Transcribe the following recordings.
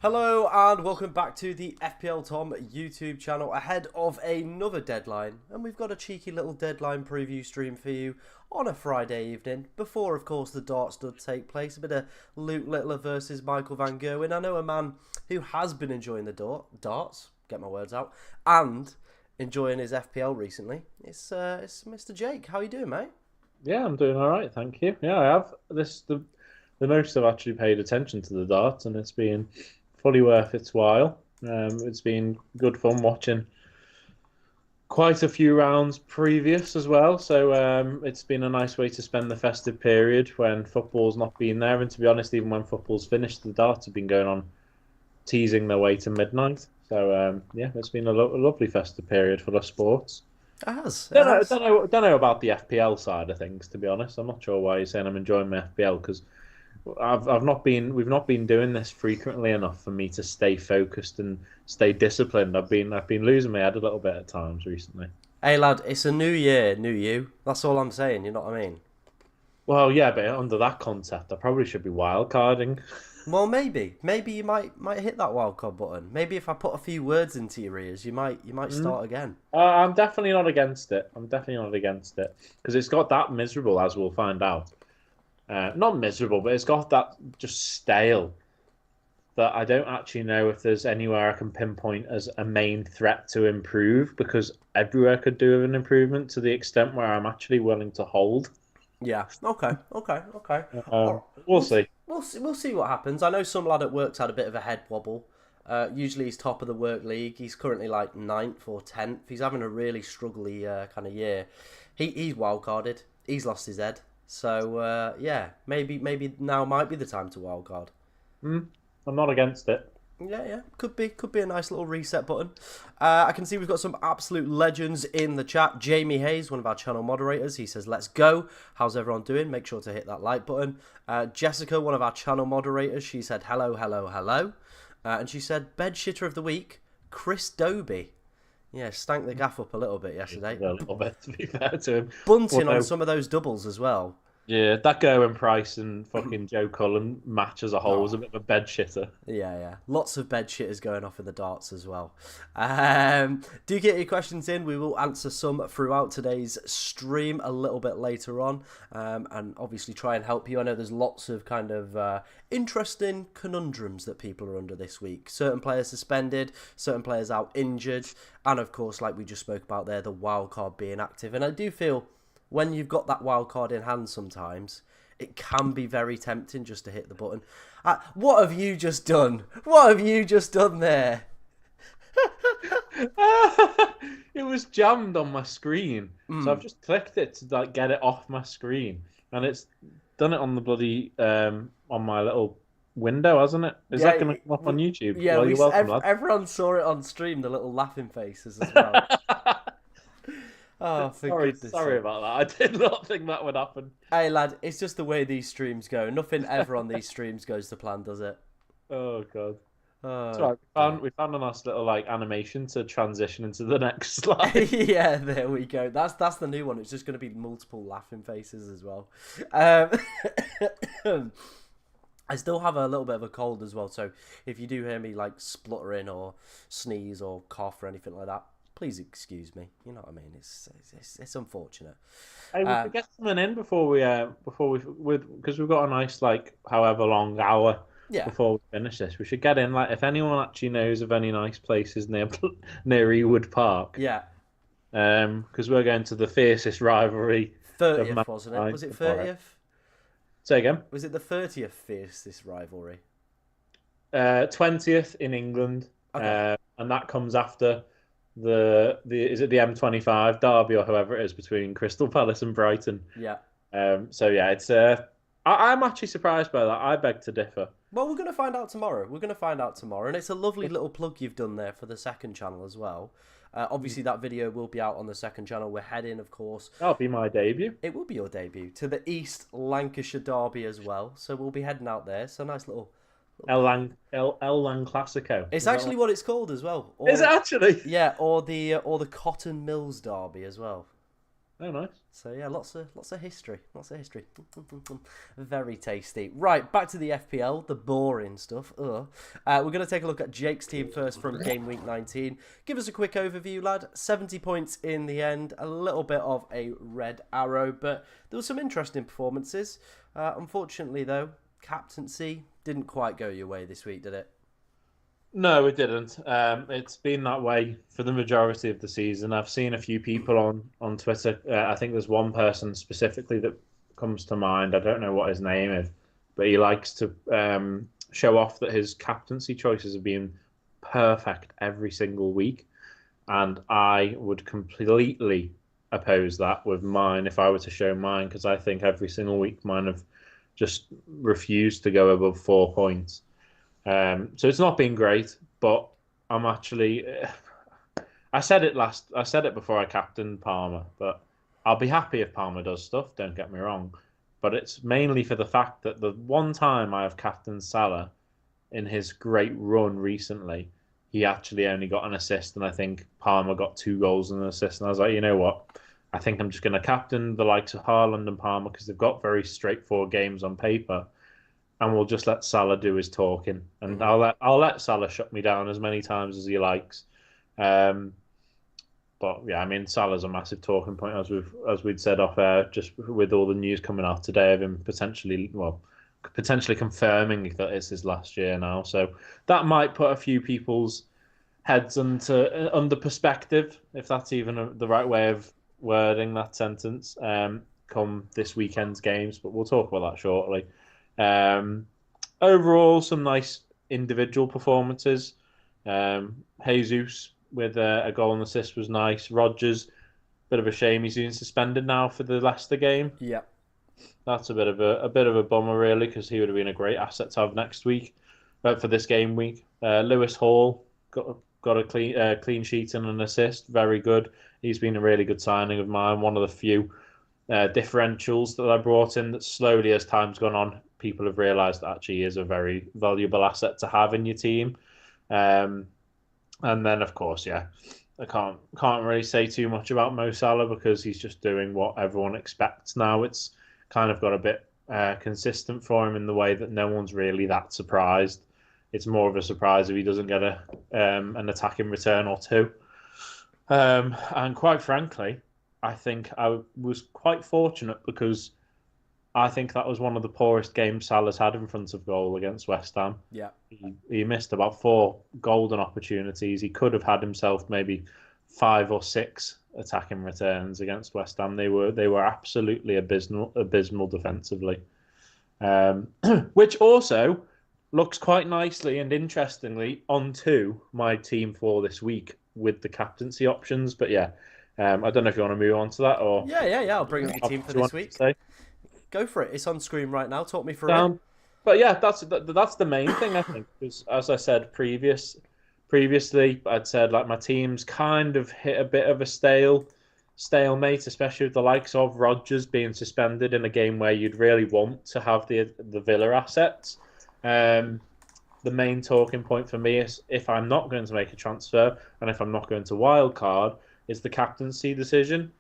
Hello and welcome back to the FPL Tom YouTube channel ahead of another deadline, and we've got a cheeky little deadline preview stream for you on a Friday evening before of course the darts did take place. A bit of Luke Littler versus Michael Van Gerwen. I know a man who has been enjoying the darts, get my words out, and enjoying his FPL recently. It's Mr. Jake. How you doing, mate? Yeah, I'm doing all right, thank you. Yeah, I have the most I've actually paid attention to the darts, and it's been fully worth its while. It's been good fun watching quite a few rounds previous as well. So it's been a nice way to spend the festive period when football's not been there. And to be honest, even when football's finished, the darts have been going on teasing their way to midnight. So yeah, it's been a lovely festive period for the sports. It has. It Don't know, has. don't know, don't know about the FPL side of things. To be honest, I'm not sure why you're saying I'm enjoying my FPL because we've not been doing this frequently enough for me to stay focused and stay disciplined. I've been losing my head a little bit at times recently. Hey lad, it's a new year, new you. That's all I'm saying. You know what I mean? Well, yeah, but under that concept, I probably should be wildcarding. Well, maybe you might hit that wildcard button. Maybe if I put a few words into your ears, you might start again. I'm definitely not against it. I'm definitely not against it because it's got that miserable, as we'll find out. Not miserable, but it's got that just stale that I don't actually know if there's anywhere I can pinpoint as a main threat to improve because everywhere could do with an improvement to the extent where I'm actually willing to hold. Yeah. Okay. Um, All right. we'll see. We'll see what happens. I know some lad at work's had a bit of a head wobble. Usually he's top of the work league. He's currently like ninth or 10th. He's having a really struggly kind of year. He's wildcarded. He's lost his head. So yeah, maybe now might be the time to wildcard. Mm, I'm not against it. Yeah, could be a nice little reset button. I can see we've got some absolute legends in the chat. Jamie Hayes, one of our channel moderators, he says, "Let's go. How's everyone doing? Make sure to hit that like button." Jessica, one of our channel moderators, she said, "Hello, hello, hello," and she said, "Bed shitter of the week, Chris Doby." Yeah, stank the gaff up a little bit yesterday. A little bit, to be fair to him. Well, Bunting on no, some of those doubles as well. yeah, that Gerwin Price and fucking Joe Cullen match as a whole was a Oh. bit of a bed shitter. Yeah. Lots of bed shitters going off in the darts as well. Do get your questions in. We will answer some throughout today's stream a little bit later on. And obviously try and help you. I know there's lots of kind of interesting conundrums that people are under this week. Certain players suspended, certain players out injured. And of course, like we just spoke about there, the wild card being active. And I do feel when you've got that wild card in hand sometimes, it can be very tempting just to hit the button. What have you just done? What have you just done there? It was jammed on my screen, so I've Mm. just clicked it to like get it off my screen, and it's done it on the bloody on my little window, hasn't it? Is Yeah, that going to come up on YouTube? yeah. Well, you're welcome, lad. Everyone saw it on stream. The little laughing faces as well. Oh, for goodness Sorry sake. about that. I did not think that would happen. Hey lad, it's just the way these streams go. Nothing ever on these streams goes to plan, does it? Oh god. It's all Oh right. dear. We found a nice little like animation to transition into the next slide. Yeah, there we go. That's the new one. It's just going to be multiple laughing faces as well. Um, I still have a little bit of a cold as well, so if you do hear me like spluttering or sneeze or cough or anything like that, please excuse me. You know what I mean? It's unfortunate. Hey, we Um, could get something in before we because we've got a nice like however long hour yeah, before we finish this. We should get in like if anyone actually knows of any nice places near near Ewood Park, yeah. because we're going to the fiercest rivalry of 30th wasn't it? mankind Was it tomorrow. 30th? Say again. Was it the 30th fiercest rivalry? 20th in England, Okay. and that comes after the is it the M25 derby or whoever it is between Crystal Palace and Brighton. Yeah. So yeah, it's I'm actually surprised by that. I beg to differ. Well, we're going to find out tomorrow. We're going to find out tomorrow. And it's a lovely little plug you've done there for the second channel as well. Obviously, that video will be out on the second channel. We're heading, of course. That'll be my debut. It will be your debut to the East Lancashire Derby as well. So we'll be heading out there. So nice little. El Lang Classico. It's Is that actually what it's called as well. is it actually? Yeah, or the Cotton Mills Derby as well. Oh, nice. So yeah, lots of history, Very tasty. Right, back to the FPL, the boring stuff. We're going to take a look at Jake's team first from Game Week 19. Give us a quick overview, lad. 70 points in the end, a little bit of a red arrow, but there were some interesting performances. Unfortunately, though, captaincy didn't quite go your way this week, did it? No, it didn't. It's been that way for the majority of the season. I've seen a few people on Twitter. I think there's one person specifically that comes to mind. I don't know what his name is, but he likes to show off that his captaincy choices have been perfect every single week, and I would completely oppose that with mine if I were to show mine, because I think every single week mine have just refused to go above 4 points. So it's not been great, but I'm actually. I said it before I captained Palmer, but I'll be happy if Palmer does stuff. Don't get me wrong, but it's mainly for the fact that the one time I have captained Salah in his great run recently, he actually only got an assist, and I think Palmer got 2 goals and an assist. And I was like, you know what? I think I'm just going to captain the likes of Haaland and Palmer because they've got very straightforward games on paper, and we'll just let Salah do his talking, and I'll let Salah shut me down as many times as he likes. But yeah, I mean, Salah's a massive talking point, as we'd said off air, just with all the news coming out today of him potentially confirming that it's his last year now. So that might put a few people's heads under perspective, if that's even the right way of wording that sentence. Come this weekend's games, but we'll talk about that shortly. Overall, some nice individual performances. Jesus with a goal and assist was nice. Rodgers, bit of a shame he's been suspended now for the Leicester game. Yeah, that's a bit of a bummer really, because he would have been a great asset to have next week, for this game week. Lewis Hall got a clean sheet and an assist, very good. He's been a really good signing of mine. One of the few differentials that I brought in that slowly, as time's gone on, people have realised that actually is a very valuable asset to have in your team. And then, of course, yeah, I can't really say too much about Mo Salah because he's just doing what everyone expects now. It's kind of got a bit consistent for him in the way that no one's really that surprised. It's more of a surprise if he doesn't get an attacking return or two. And quite frankly, I think I was quite fortunate because I think that was one of the poorest games Salah's had in front of goal against West Ham. Yeah. He missed about 4 golden opportunities. He could have had himself maybe 5 or 6 attacking returns against West Ham. They were absolutely abysmal defensively. Which also looks quite nicely and interestingly onto my team for this week with the captaincy options. But yeah, I don't know if you want to move on to that or yeah. I'll bring up your team for this week. Go for it. It's on screen right now. Talk me through it. But yeah, that's the main thing, I think. Because as I said previously, I'd said like my team's kind of hit a bit of a stalemate, especially with the likes of Rodgers being suspended in a game where you'd really want to have the Villa assets. The main talking point for me is if I'm not going to make a transfer and if I'm not going to wildcard, is the captaincy decision.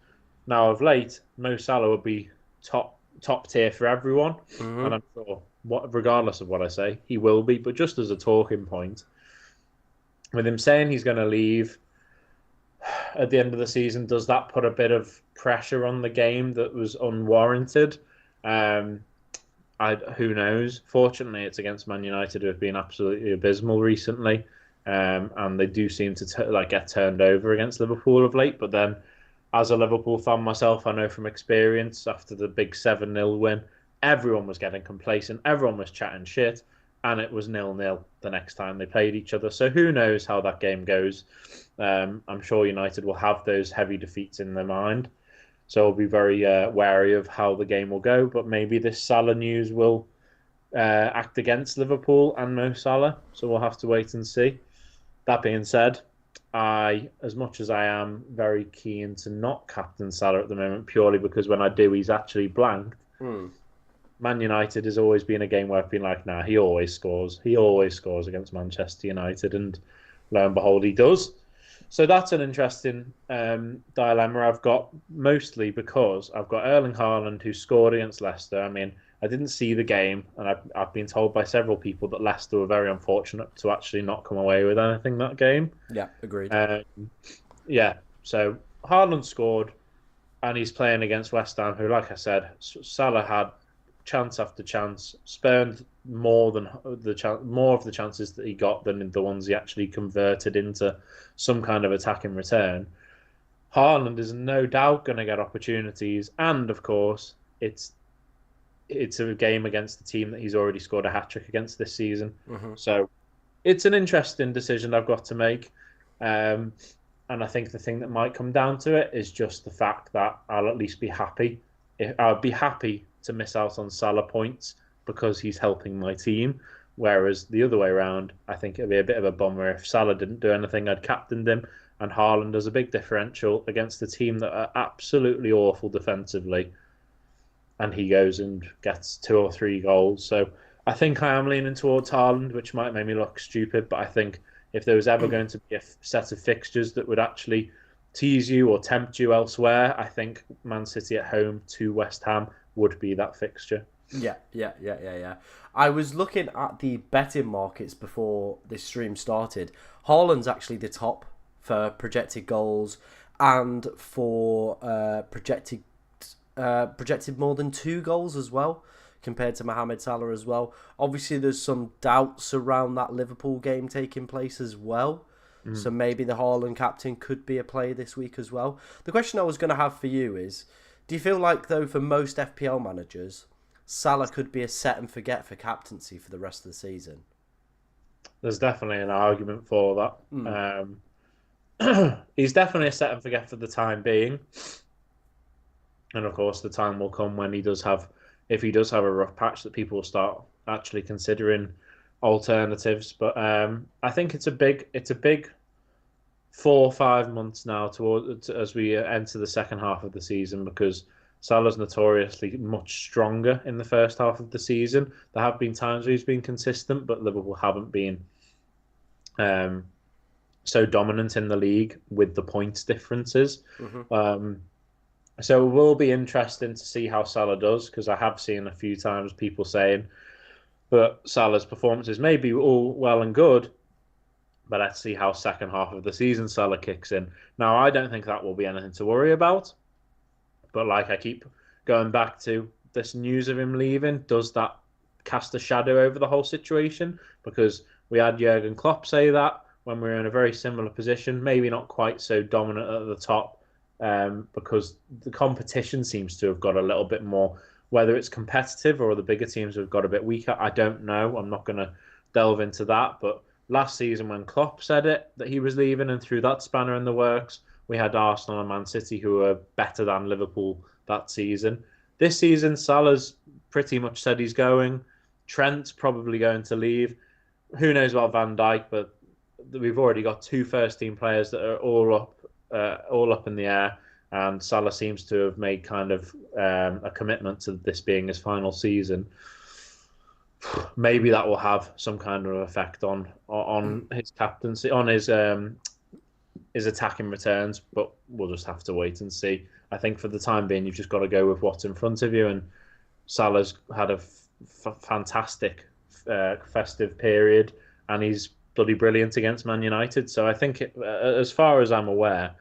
Now, of late, Mo Salah would be top tier for everyone, and I'm sure, regardless of what I say, he will be. But just as a talking point, with him saying he's going to leave at the end of the season, does that put a bit of pressure on the game that was unwarranted? Who knows? Fortunately, it's against Man United, who have been absolutely abysmal recently, and they do seem to get turned over against Liverpool of late. But then, as a Liverpool fan myself, I know from experience, after the big 7-0 win, everyone was getting complacent, everyone was chatting shit, and it was 0-0 the next time they played each other. So who knows how that game goes? I'm sure United will have those heavy defeats in their mind. So I'll be very wary of how the game will go. But maybe this Salah news will act against Liverpool and Mo Salah. So we'll have to wait and see. That being said, as much as I am very keen to not captain Salah at the moment, purely because when I do, he's actually blanked. Man United has always been a game where I've been like, nah, he always scores. He always scores against Manchester United, and lo and behold, he does. So that's an interesting dilemma I've got, mostly because I've got Erling Haaland who scored against Leicester. I mean, I didn't see the game, and I've been told by several people that Leicester were very unfortunate to actually not come away with anything that game. Yeah, agreed. Um, yeah, so Haaland scored, and he's playing against West Ham, who, like I said, Salah had chance after chance, spurned more of the chances that he got than the ones he actually converted into some kind of attacking return. Haaland is no doubt going to get opportunities, and of course, it's a game against the team that he's already scored a hat trick against this season. Hmm. So it's an interesting decision I've got to make. Um, and I think the thing that might come down to it is just the fact that I'll at least be happy. I'll be happy to miss out on Salah points because he's helping my team. Whereas the other way around, I think it'd be a bit of a bummer if Salah didn't do anything. I'd captained him, and Haaland does a big differential against a team that are absolutely awful defensively, and he goes and gets 2 or 3 goals. So I think I am leaning towards Haaland, which might make me look stupid, but I think if there was ever going to be a set of fixtures that would actually tease you or tempt you elsewhere, I think Man City at home to West Ham would be that fixture. Yeah. I was looking at the betting markets before this stream started. Haaland's actually the top for projected goals and for projected more than 2 goals as well, compared to Mohamed Salah as well. Obviously, there's some doubts around that Liverpool game taking place as well. So maybe the Haaland captain could be a play this week as well. The question I was going to have for you is, do you feel like, though, for most FPL managers, Salah could be a set and forget for captaincy for the rest of the season? There's definitely an argument for Mm. that. He's definitely a set and forget for the time being. And of course, the time will come when if he does have a rough patch, that people will start actually considering alternatives. But I think it's a big 4 or 5 months now as we enter the second half of the season, because Salah's notoriously much stronger in the first half of the season. There have been times where he's been consistent, but Liverpool haven't been um, so dominant in the league with the points differences. Mm-hmm. So it will be interesting to see how Salah does, because I have seen a few times people saying that Salah's performances may be all well and good, but let's see how second half of the season Salah kicks in. Now, I don't think that will be anything to worry about, but like I keep going back to, this news of him leaving, does that cast a shadow over the whole situation? Because we had Jurgen Klopp say that when we were in a very similar position, maybe not quite so dominant at the top, because the competition seems to have got a little bit more. Whether it's competitive or the bigger teams have got a bit weaker, I don't know. I'm not going to delve into that. But last season, when Klopp said that he was leaving, and threw that spanner in the works, we had Arsenal and Man City who were better than Liverpool that season. This season, Salah's pretty much said he's going. Trent's probably going to leave. Who knows about Van Dijk? But we've already got 2 first-team players that are all up in the air, and Salah seems to have made kind of a commitment to this being his final season. Maybe that will have some kind of effect on his captaincy, on his attacking returns, but we'll just have to wait and see. I think for the time being, you've just got to go with what's in front of you, and Salah's had a fantastic festive period, and he's bloody brilliant against Man United. So I think, as far as I'm aware,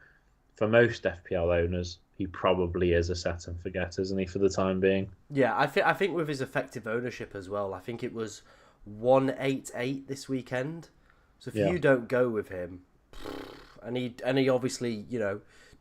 for most FPL owners, he probably is a set and forget, isn't he, for the time being? Yeah, I think with his effective ownership as well, I think it was 188 this weekend. So if Yeah. you don't go with him, and he obviously,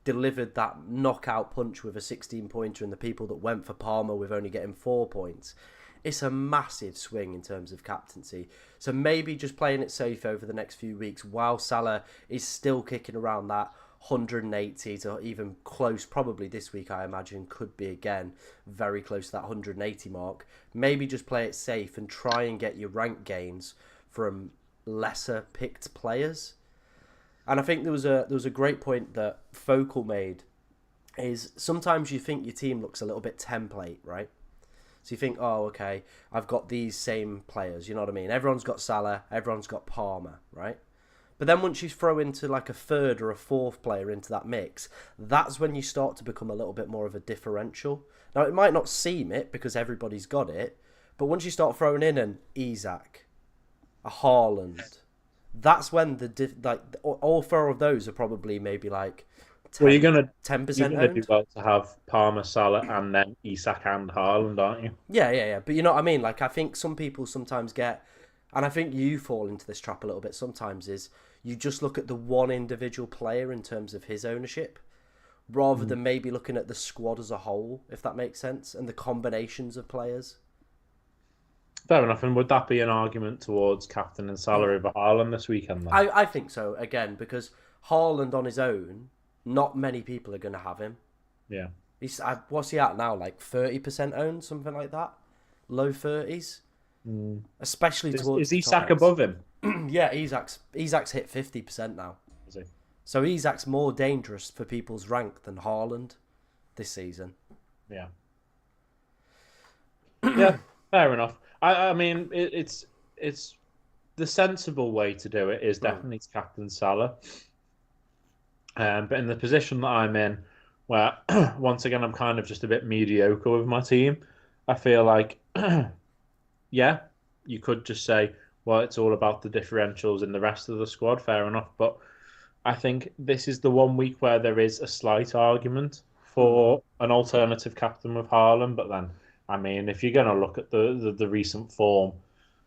delivered that knockout punch with a 16-pointer, and the people that went for Palmer with only getting 4 points, it's a massive swing in terms of captaincy. So maybe just playing it safe over the next few weeks while Salah is still kicking around that 180 to even close, probably this week I imagine could be again very close to that 180 mark. Maybe just play it safe and try and get your rank gains from lesser picked players. And I think there was a great point that Focal made, is sometimes you think your team looks a little bit template, right? So you think, oh, okay, I've got these same players, you know what I mean? Everyone's got Salah, everyone's got Palmer, right? But then once you throw into like a third or a fourth player into that mix, that's when you start to become a little bit more of a differential. Now, it might not seem it because everybody's got it, but once you start throwing in an Isak, a Haaland, that's when all four of those are probably maybe like 10, Well, you're 10% gonna do owned. well to have Palmer, Salah, and then Isak and Haaland, aren't you? Yeah. But you know what I mean? Like, I think some people sometimes get, and I think you fall into this trap a little bit sometimes, is you just look at the one individual player in terms of his ownership rather than maybe looking at the squad as a whole, if that makes sense, and the combinations of players. Fair enough. And would that be an argument towards captain and Salah over Haaland this weekend then? I think so, again, because Haaland on his own, not many people are going to have him. Yeah. What's he at now? Like 30% owned, something like that? Low 30s? Especially towards Is Isak above him? Yeah, Isak's hit 50% now. Is he? So Isak's more dangerous for people's rank than Haaland this season. Yeah. Yeah, fair enough. I mean, it's the sensible way to do it is definitely to captain Salah. But in the position that I'm in, where once again I'm kind of just a bit mediocre with my team, I feel like, yeah, you could just say, well, it's all about the differentials in the rest of the squad. Fair enough, but I think this is the one week where there is a slight argument for an alternative captain with Haaland. But then, I mean, if you're going to look at the recent form,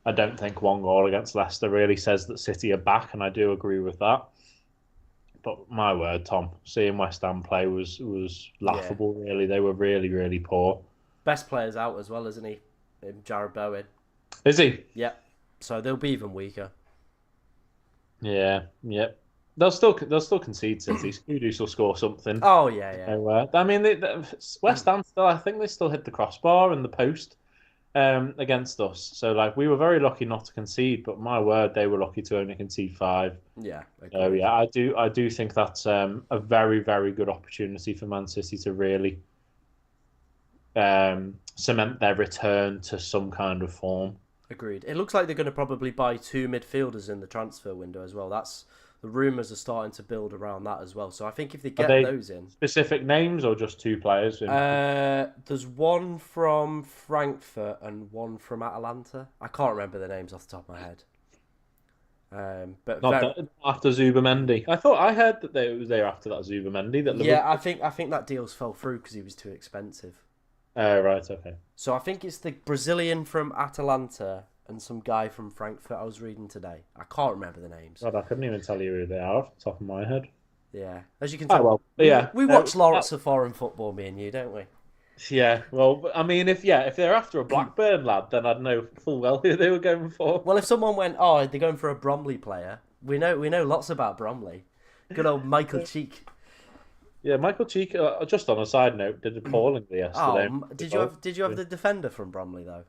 I don't think one goal against Leicester really says that City are back, and I do agree with that. But my word, Tom, seeing West Ham play was laughable, really. They were really, really poor. Best player's out as well, isn't he? Jared Bowen. Is he? Yeah. So they'll be even weaker. Yeah, yep. They'll still concede City. Kudus will score something. Oh, yeah. So, I mean, West Ham still, I think they still hit the crossbar and the post against us. So, like, we were very lucky not to concede, but my word, they were lucky to only concede 5. Yeah. So, yeah, I do think that's a very, very good opportunity for Man City to really cement their return to some kind of form. Agreed. It looks like they're going to probably buy 2 midfielders in the transfer window as well. The rumours are starting to build around that as well. So I think if they get those in... Specific names or just 2 players? There's one from Frankfurt and one from Atalanta. I can't remember the names off the top of my head. But after Zubamendi. I heard that they were after that Zubamendi. I think that deals fell through because he was too expensive. Right, okay. So I think it's the Brazilian from Atalanta and some guy from Frankfurt I was reading today. I can't remember the names. God, I couldn't even tell you who they are off the top of my head. Yeah, as you can tell, we watch lots of foreign football, me and you, don't we? Yeah, well, I mean, if they're after a Blackburn lad, then I'd know full well who they were going for. Well, if someone went, oh, they're going for a Bromley player, we know lots about Bromley. Good old Michael Cheek. Yeah, Michael Cheek. Just on a side note, did appallingly yesterday. Did you have the defender from Bromley though?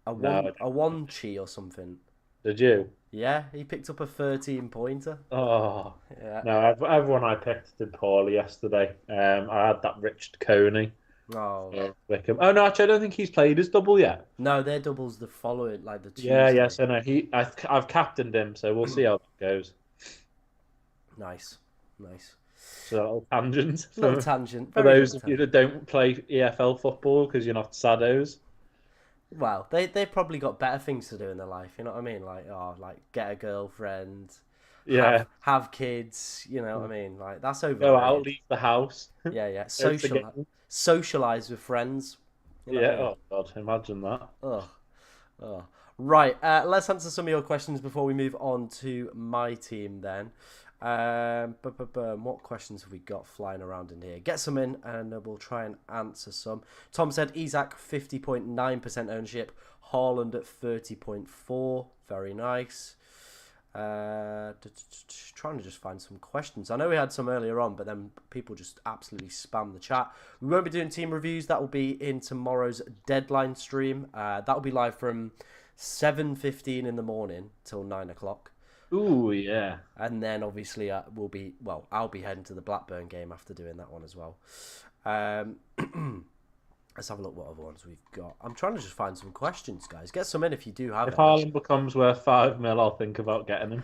A Wanchi or something. Did you? Yeah, he picked up a 13-pointer. Oh, yeah. No, everyone I picked did poorly yesterday. I had that Richard Coney. Oh. Wickham. Oh no, actually, I don't think he's played his double yet. No, their doubles the following, like the Tuesday. Yeah, yes, I know. I've captained him, so we'll see how that goes. Nice. So a little tangent. Little tangent. For those of you that don't play EFL football because you're not saddos. Well, they probably got better things to do in their life. You know what I mean? Like get a girlfriend. Yeah. Have kids. You know what I mean? Like that's over. Go out, leave the house. Yeah. Socialize with friends. You know Oh God, imagine that. Oh. Right. Let's answer some of your questions before we move on to my team then. What questions have we got flying around in here? Get some in and we'll try and answer some. Tom said Isak 50.9% ownership, Haaland at 30.4%. Very nice. Trying to just find some questions. I know we had some earlier on, but then people just absolutely spam the chat. We won't be doing team reviews. That will be in tomorrow's deadline stream. That will be live from 7:15 in the morning till 9 o'clock. Ooh, yeah. And then obviously I'll be heading to the Blackburn game after doing that one as well. Let's have a look what other ones we've got. I'm trying to just find some questions, guys. Get some in if you do have If Haaland becomes worth 5 mil, I'll think about getting him.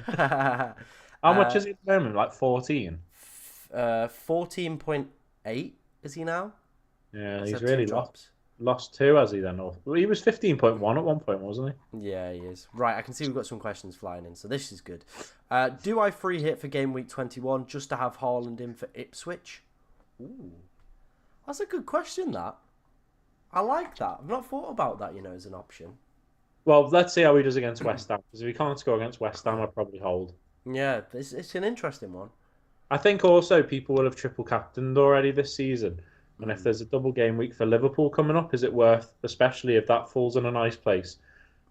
How much is he at the moment? Like 14? 14.8 is he now? Yeah, He's he's had two really lost drops. lost two, has he then? Or well, he was 15.1 at one point, wasn't Yeah, he is. Right, I can see we've got some questions flying in, so this is good. Do I free hit for game week 21 just to have Haaland in for Ipswich? Ooh, that's a good question, that. I like that. I've not thought about that, as an option. he? Well, let's see how he does against West Ham. Because if he can't score against West Ham, I'd probably hold. Yeah, it's an interesting one. I think also people will have triple captained already this season. And if there's a double game week for Liverpool coming up, is it worth, especially if that falls in a nice place?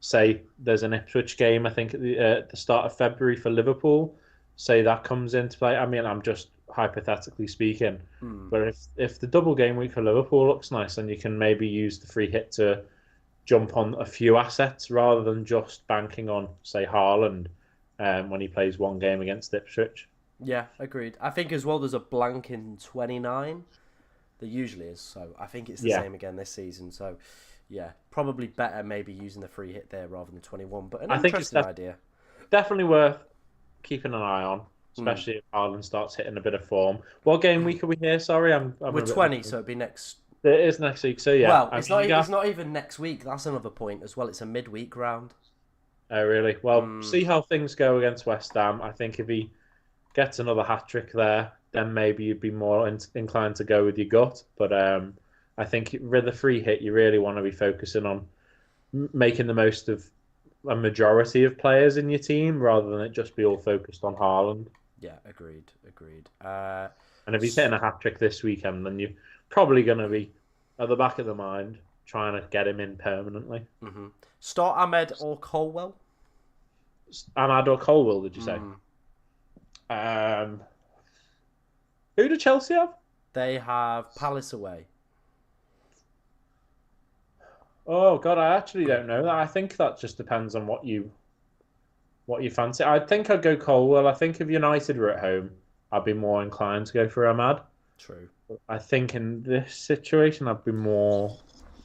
Say there's an Ipswich game, I think at the start of February for Liverpool. Say that comes into play. I mean, I'm just hypothetically speaking, but if the double game week for Liverpool looks nice, then you can maybe use the free hit to jump on a few assets rather than just banking on, say, Haaland when he plays one game against Ipswich. Yeah, agreed. I think as well there's a blank in 29. There usually is, so I think it's the same again this season. So, yeah, probably better maybe using the free hit there rather than 21. But an I think it's interesting idea. definitely worth keeping an eye on, especially if Haaland starts hitting a bit of form. What game week are we here? Sorry, I'm We're 20, so it'd be next. It is next week, so yeah. Well, it's not even next week. That's another point as well. It's a midweek round. Oh, really? Well, see how things go against West Ham. I think if he gets another hat trick there, then maybe you'd be more inclined to go with your gut. But I think with the free hit, you really want to be focusing on making the most of a majority of players in your team rather than it just be all focused on Haaland. Yeah, agreed. And if he's hitting a hat trick this weekend, then you're probably going to be at the back of the mind trying to get him in permanently. Start Ahmed or Colwell? Ahmad or Colwell, did you say? Who do Chelsea have? They have Palace away. Oh God, I actually don't know that. I think that just depends on what you fancy. I think I'd go Colwell. I think if United were at home, I'd be more inclined to go for Ahmad. True. I think in this situation, I'd be more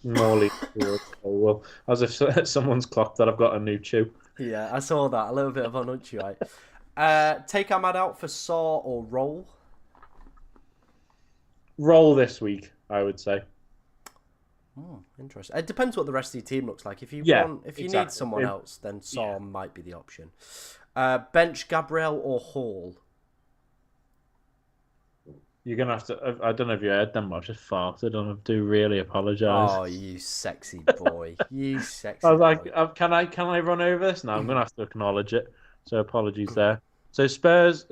leaning towards Colwell. As if someone's clocked that I've got a new chew. Yeah, I saw that. A little bit of an right? Take Ahmad out for Saw or Roll? Roll this week, I would say. Interesting. It depends what the rest of your team looks like. If you need someone else, then Saw might be the option. Bench Gabriel or Hall? You're gonna have to. I don't know if you heard them, but I just farted, and I do really apologise. Oh, you sexy boy! You sexy. I was like, can I run over this? No, I'm gonna have to acknowledge it. So apologies there. So Spurs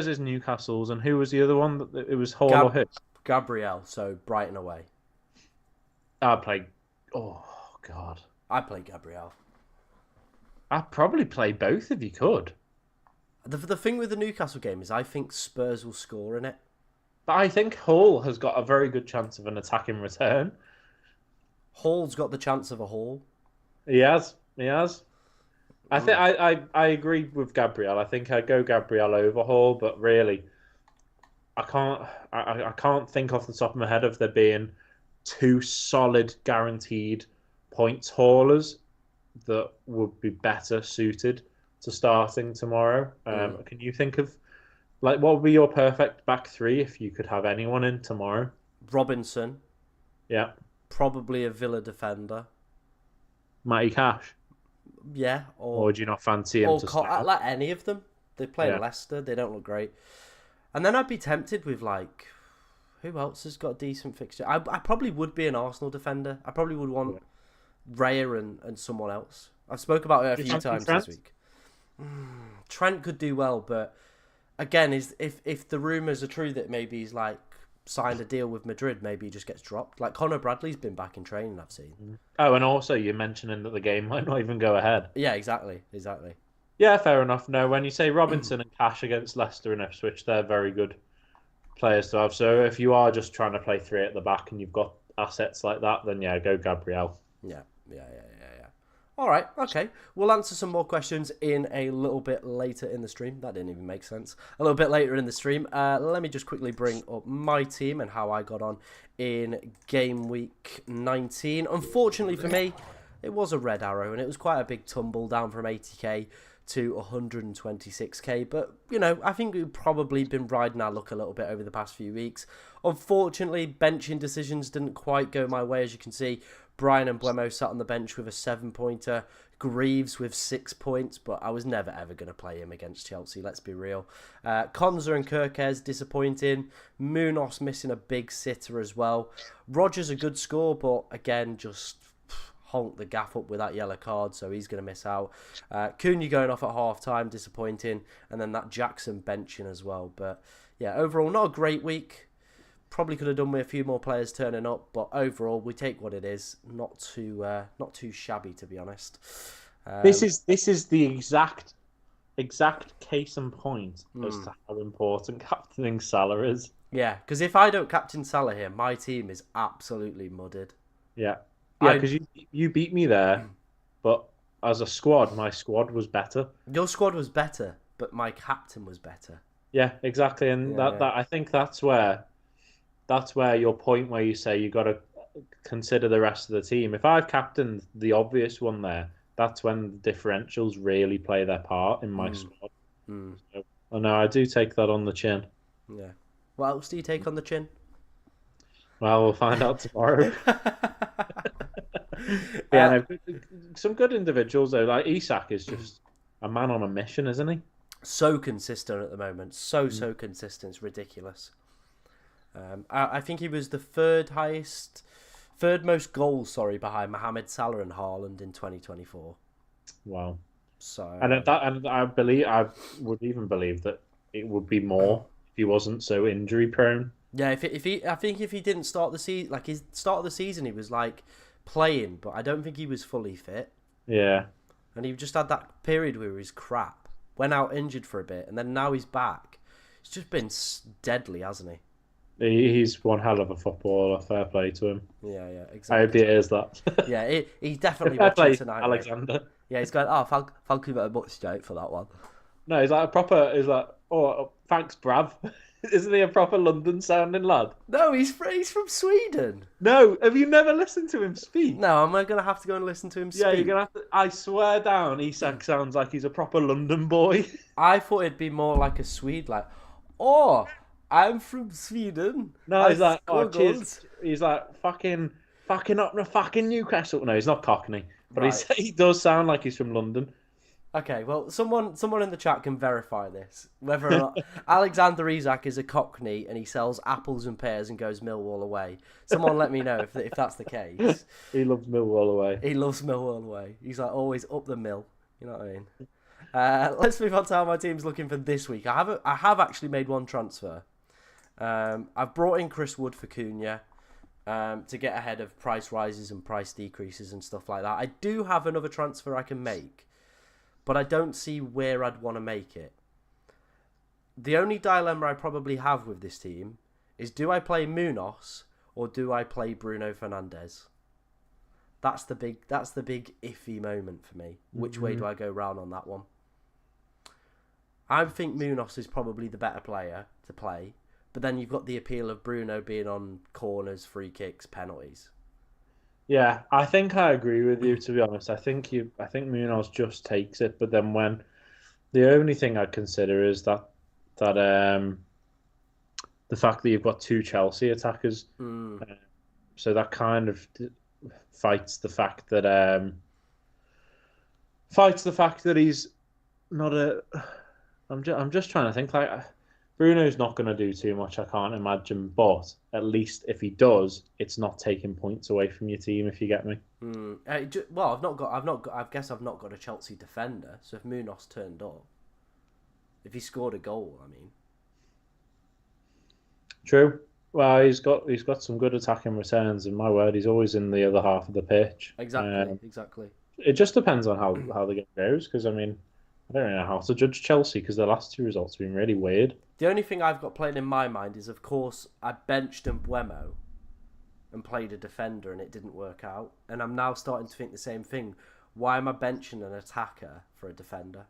is Newcastle's, and who was the other one? It was Hall or who? Gabriel. So Brighton away. I'd play. Oh God. I'd play Gabriel. I'd probably play both if you could. The thing with the Newcastle game is I think Spurs will score in it. But I think Hull has got a very good chance of an attack in return. Hall's got the chance of a Hall. He has. I think I agree with Gabriel. I think I'd go Gabriel over Hall, but really, I can't think off the top of my head of there being two solid guaranteed points haulers that would be better suited to starting tomorrow. Can you think of what would be your perfect back three if you could have anyone in tomorrow? Robinson. Yeah. Probably a Villa defender. Matty Cash. Yeah. Or do you not fancy him to start? Like any of them. They play Leicester. They don't look great. And then I'd be tempted with who else has got a decent fixture? I probably would be an Arsenal defender. I probably would want Raya and someone else. I've spoke about it a few times this week. Trent could do well, but again, if the rumours are true that maybe he's signed a deal with Madrid, maybe he just gets dropped. Like Conor Bradley's been back in training, I've seen. Oh, and also you're mentioning that the game might not even go ahead. Yeah, exactly. Yeah, fair enough. No, when you say Robinson and Cash against Leicester and Ipswich, they're very good players to have. So if you are just trying to play three at the back and you've got assets like that, then yeah, go Gabriel. Yeah. All right, okay. We'll answer some more questions in a little bit later in the stream. That didn't even make sense. A little bit later in the stream. Let me just quickly bring up my team and how I got on in game week 19. Unfortunately for me, it was a red arrow and it was quite a big tumble down from 80k to 126k. But, you know, I think we've probably been riding our luck a little bit over the past few weeks. Unfortunately, benching decisions didn't quite go my way, as you can see. Brian and Buemo sat on the bench with a 7-pointer. Greaves with 6 points, but I was never ever going to play him against Chelsea, let's be real. Konza and Kirkes disappointing. Munoz missing a big sitter as well. Rogers a good score, but again, just honked the gaff up with that yellow card, so he's going to miss out. Cunha going off at half-time, disappointing. And then that Jackson benching as well. But yeah, overall, not a great week. Probably could have done with a few more players turning up, but overall we take what it is. Not too shabby, to be honest. This is the exact case in point as to how important captaining Salah is. Yeah, because if I don't captain Salah here, my team is absolutely mudded. Yeah, because you beat me there, but as a squad, my squad was better. Your squad was better, but my captain was better. Yeah, exactly, and that I think that's where your point where you say you got to consider the rest of the team. If I've captained the obvious one there, that's when the differentials really play their part in my squad. So, no, I do take that on the chin. Yeah. What else do you take on the chin? Well, we'll find out tomorrow. Yeah, some good individuals though. Like Isak is just a man on a mission, isn't he? So consistent at the moment. So consistent. It's ridiculous. I think he was the third most goals, behind Mohamed Salah and Haaland in 2024. Wow. So and I would even believe that it would be more if he wasn't so injury prone. Yeah, I think if he didn't start the season, like his start of the season, he was like playing, but I don't think he was fully fit. Yeah. And he just had that period where he was crap, went out injured for a bit, and then now he's back. It's just been deadly, hasn't he? He's one hell of a footballer. Fair play to him. Yeah, exactly. I hope he hears that. Yeah, he's definitely fair watching play, tonight. Alexander. Mate. Yeah, he's going, thank you very much, Jake, for that one. No, he's like thanks, Brav. Isn't he a proper London-sounding lad? No, he's from Sweden. No, have you never listened to him speak? No, am I going to have to go and listen to him speak? Yeah, you're going to have to... I swear down, Isak sounds like he's a proper London boy. I thought it'd be more like a Swede, like, oh... I'm from Sweden. No, he's like, cheers. He's like, fucking up the fucking Newcastle. No, he's not Cockney, but right. He does sound like he's from London. Okay, well, someone in the chat can verify this, whether or not Alexander Isak is a Cockney and he sells apples and pears and goes Millwall away. Someone let me know if that's the case. He loves Millwall away. He loves Millwall away. He's like always up the mill. You know what I mean? Let's move on to how my team's looking for this week. I have actually made one transfer. I've brought in Chris Wood for Cunha to get ahead of price rises and price decreases and stuff like that. I do have another transfer I can make, but I don't see where I'd want to make it. The only dilemma I probably have with this team is, do I play Munoz or do I play Bruno Fernandes? That's the big iffy moment for me. Which way do I go round on that one? I think Munoz is probably the better player to play. But then you've got the appeal of Bruno being on corners, free kicks, penalties. Yeah, I think I agree with you, to be honest. I think Munoz just takes it, but then when the only thing I'd consider is that the fact that you've got two Chelsea attackers. So that kind of fights the fact that he's not a. I'm just trying to think, like, Bruno's not going to do too much, I can't imagine. But at least if he does, it's not taking points away from your team. If you get me. Well, I guess I've not got a Chelsea defender. So if Munoz turned up, if he scored a goal, I mean. True. Well, he's got some good attacking returns. In my word, he's always in the other half of the pitch. Exactly. It just depends on how the game goes. Because I mean, I don't really know how to judge Chelsea because their last two results have been really weird. The only thing I've got playing in my mind is, of course, I benched Mbuemo and played a defender and it didn't work out. And I'm now starting to think the same thing. Why am I benching an attacker for a defender?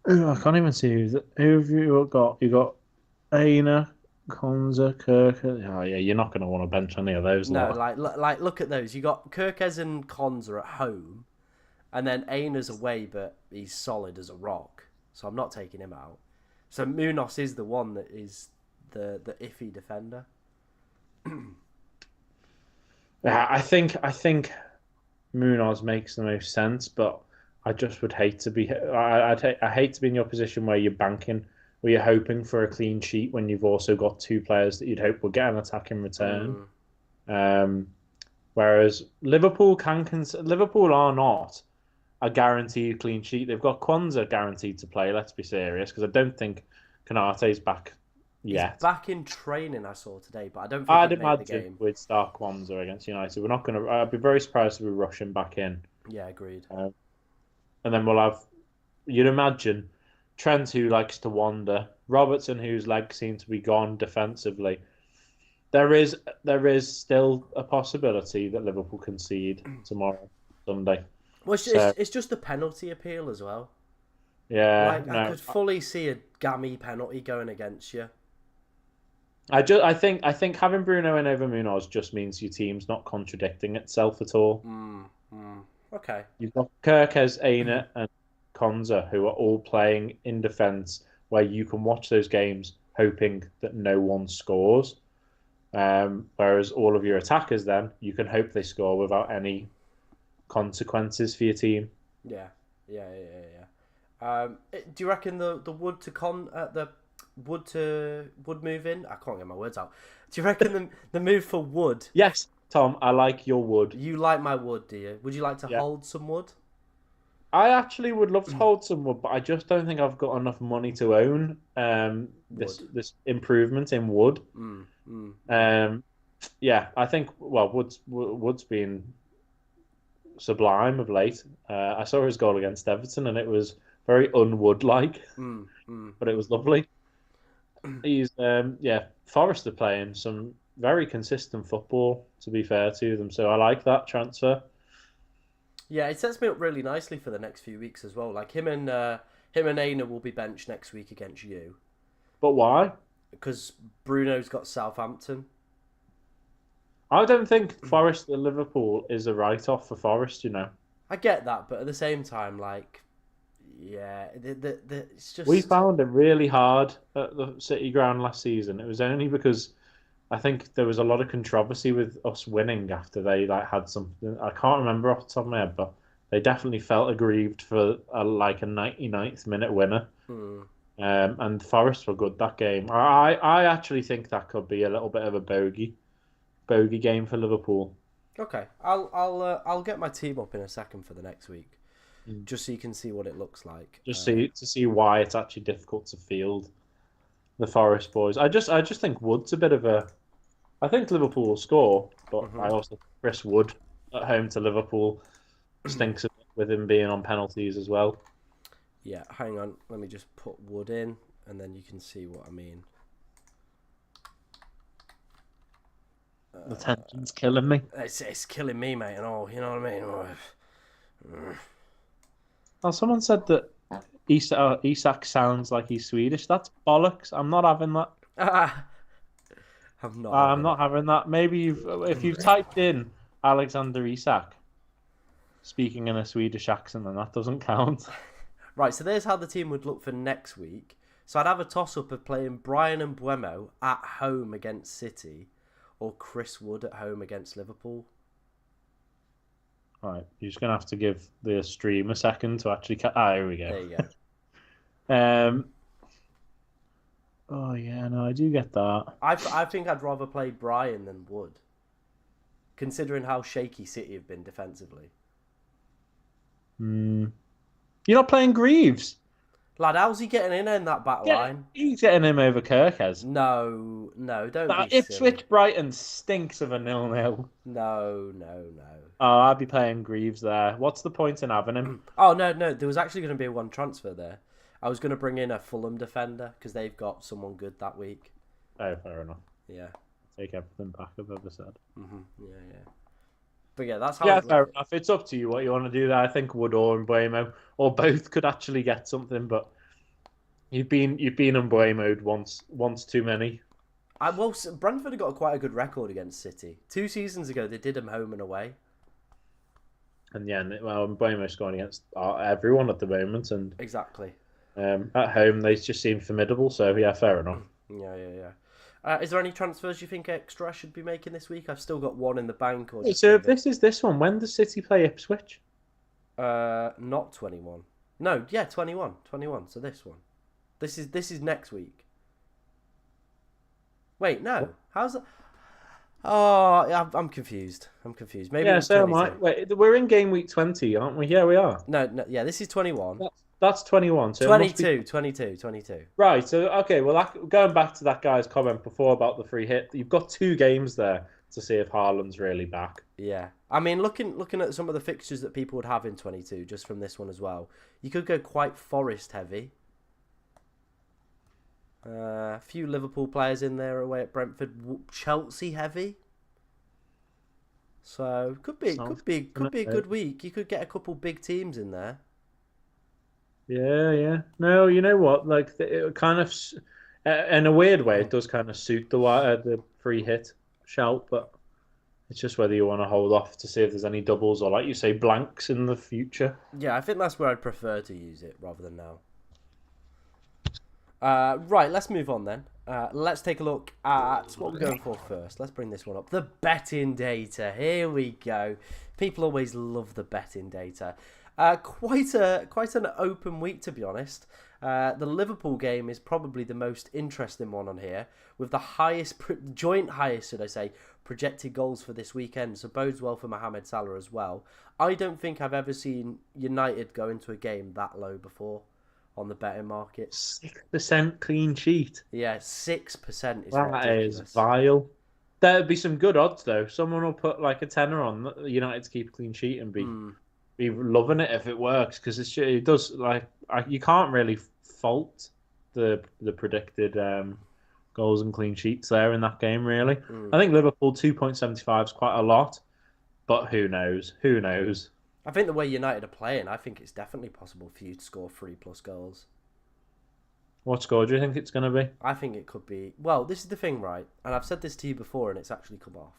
I can't even see who have you got. You got Aina, Konza, Kirk. Oh yeah, you're not going to want to bench any of those No, lot. like look at those. You got Kirkez and Konza at home, and then Aina's away, but he's solid as a rock. So I'm not taking him out. So Munoz is the one that is the iffy defender. Yeah, I think Munoz makes the most sense, but I just would hate to be. I hate to be in your position where you're banking, where you're hoping for a clean sheet when you've also got two players that you'd hope will get an attack in return. Mm, Um, whereas Liverpool are not a guaranteed clean sheet. They've got Kwanzaa guaranteed to play. Let's be serious, because I don't think Kanate's back he's yet. back in training. I saw today, but I don't think I'd he'd make the imagine game. we'd start Kwanzaa against United. We're not going to. I'd be very surprised if we rush him back in. Yeah, agreed. And then we'll have. You'd imagine Trent, who likes to wander, Robertson, whose legs seem to be gone defensively. There is still a possibility that Liverpool concede tomorrow, Sunday. Well, So it's just the penalty appeal as well. yeah, Like I no, could fully see a gammy penalty going against you. I think having Bruno in over Munoz just means your team's not contradicting itself at all. Okay. You've got Kirkes, Aina, and Konza, who are all playing in defence, where you can watch those games hoping that no one scores. Whereas all of your attackers, then you can hope they score without any consequences for your team. Yeah. Do you reckon the wood move in? I can't get my words out. Do you reckon the move for wood? Yes, Tom, I like your wood. You like my wood, do you? Would you like to Yeah, hold some wood? I actually would love to hold some wood, but I just don't think I've got enough money to own Wood. this improvement in wood. Mm, mm. Yeah, I think Wood's been sublime of late. I saw his goal against Everton, and it was very unwood like, Mm, mm. but it was lovely. He's yeah, Forest are playing some very consistent football. To be fair to them, so I like that transfer. Yeah, it sets me up really nicely for the next few weeks as well. Like him and Aina will be benched next week against you But why? because Bruno's got Southampton. I don't think Forest at Liverpool is a write-off for Forest. You know, I get that, but at the same time, like, yeah, it's we just found it really hard at the City Ground last season. It was only because I think there was a lot of controversy with us winning after they like had something. I can't remember off the top of my head, but they definitely felt aggrieved for like a 99th minute winner. hmm. And Forest were good that game. I actually think that could be a little bit of a bogey game for Liverpool. Okay. I'll get my team up in a second for the next week, Mm. just so you can see what it looks like. Just see why it's actually difficult to field the Forest boys. I just think Wood's a bit of a. I think Liverpool will score, but I Mhm. also think Chris Wood at home to Liverpool stinks a bit with him being on penalties as well. Yeah, hang on. Let me just put Wood in, and then you can see what I mean. The tension's killing me. It's killing me, mate, and all. You know what I mean? Well, someone said that Isak sounds like he's Swedish. That's bollocks. I'm not having that. I'm not I'm having it. not having that. Maybe if you've typed in Alexander Isak speaking in a Swedish accent, then that doesn't count. Right, so there's how the team would look for next week. So I'd have a toss-up of playing Brian and Buemo at home against City, or Chris Wood at home against Liverpool. Right, you're just gonna have to give the stream a second to actually. Here we There go. you go. Um. Oh yeah, no, I do get that. I think I'd rather play Brian than Wood, considering how shaky City have been defensively. Hmm. You're not playing Greaves. Lad, how's he getting in that back line? He's getting him over Kirkes. No, don't be That silly. Ipswich Brighton stinks of a 0-0. No. Oh, I'd be playing Greaves there. What's the point in having him? Oh, no, there was actually going to be one transfer there. I was going to bring in a Fulham defender because they've got someone good that week. Oh, fair enough. Yeah. Take everything back I've ever said. Yeah. But yeah, that's how Yeah, it fair looks. enough. It's up to you what you want to do there. I think Wood or Mbuemo or both could actually get something, but you've been in Mbuemo once too many. Brentford have got quite a good record against City. 2 seasons ago, they did them home and away. And yeah, well, Bournemouth's going against everyone at the moment, and Exactly. at home they just seem formidable. So yeah, fair enough. Yeah. Is there any transfers you think extra I should be making this week? I've still got one in the bank, or just So leave if it. this is this one, when does City play Ipswich? Not 21. No, yeah, 21. 21. So this one. This is next week. Wait, no. How's that? Oh, I'm confused. I'm confused. Maybe it Yeah, was so am I. 22. Wait, we're in game week 20, aren't we? Yeah, we are. No, yeah, this is 21. That's 21. So it must be 22, 22, 22. right. So okay, well, going back to that guy's comment before about the free hit, you've got 2 games there to see if Haaland's really back. Yeah. I mean, looking at some of the fixtures that people would have in 22, just from this one as well, you could go quite Forest heavy. A few Liverpool players in there away at Brentford. Chelsea heavy. So could be a good week. You could get a couple big teams in there. Yeah. No, you know what? Like it kind of, in a weird way, it does kind of suit the free hit shout, but it's just whether you want to hold off to see if there's any doubles or, like you say, blanks in the future. Yeah, I think that's where I'd prefer to use it rather than now. Right, let's move on then. Let's take a look at what we're going for first. Let's bring this one up. The betting data. Here we go. People always love the betting data. Quite an open week, to be honest. The Liverpool game is probably the most interesting one on here, with the joint highest, should I say, projected goals for this weekend. So bodes well for Mohamed Salah as well. I don't think I've ever seen United go into a game that low before on the betting market. 6% clean sheet. Yeah, 6% is That ridiculous. is vile. There'd be some good odds though. Someone will put like a tenner on United to keep a clean sheet and be loving it if it works, because it does, like, you can't really fault the predicted goals and clean sheets there in that game, really. I think Liverpool 2.75 is quite a lot, but who knows? Who knows? I think the way United are playing, I think it's definitely possible for you to score 3+ goals. What score do you think it's going to be? I think it could be. Well, this is the thing, right? And I've said this to you before, and it's actually come off.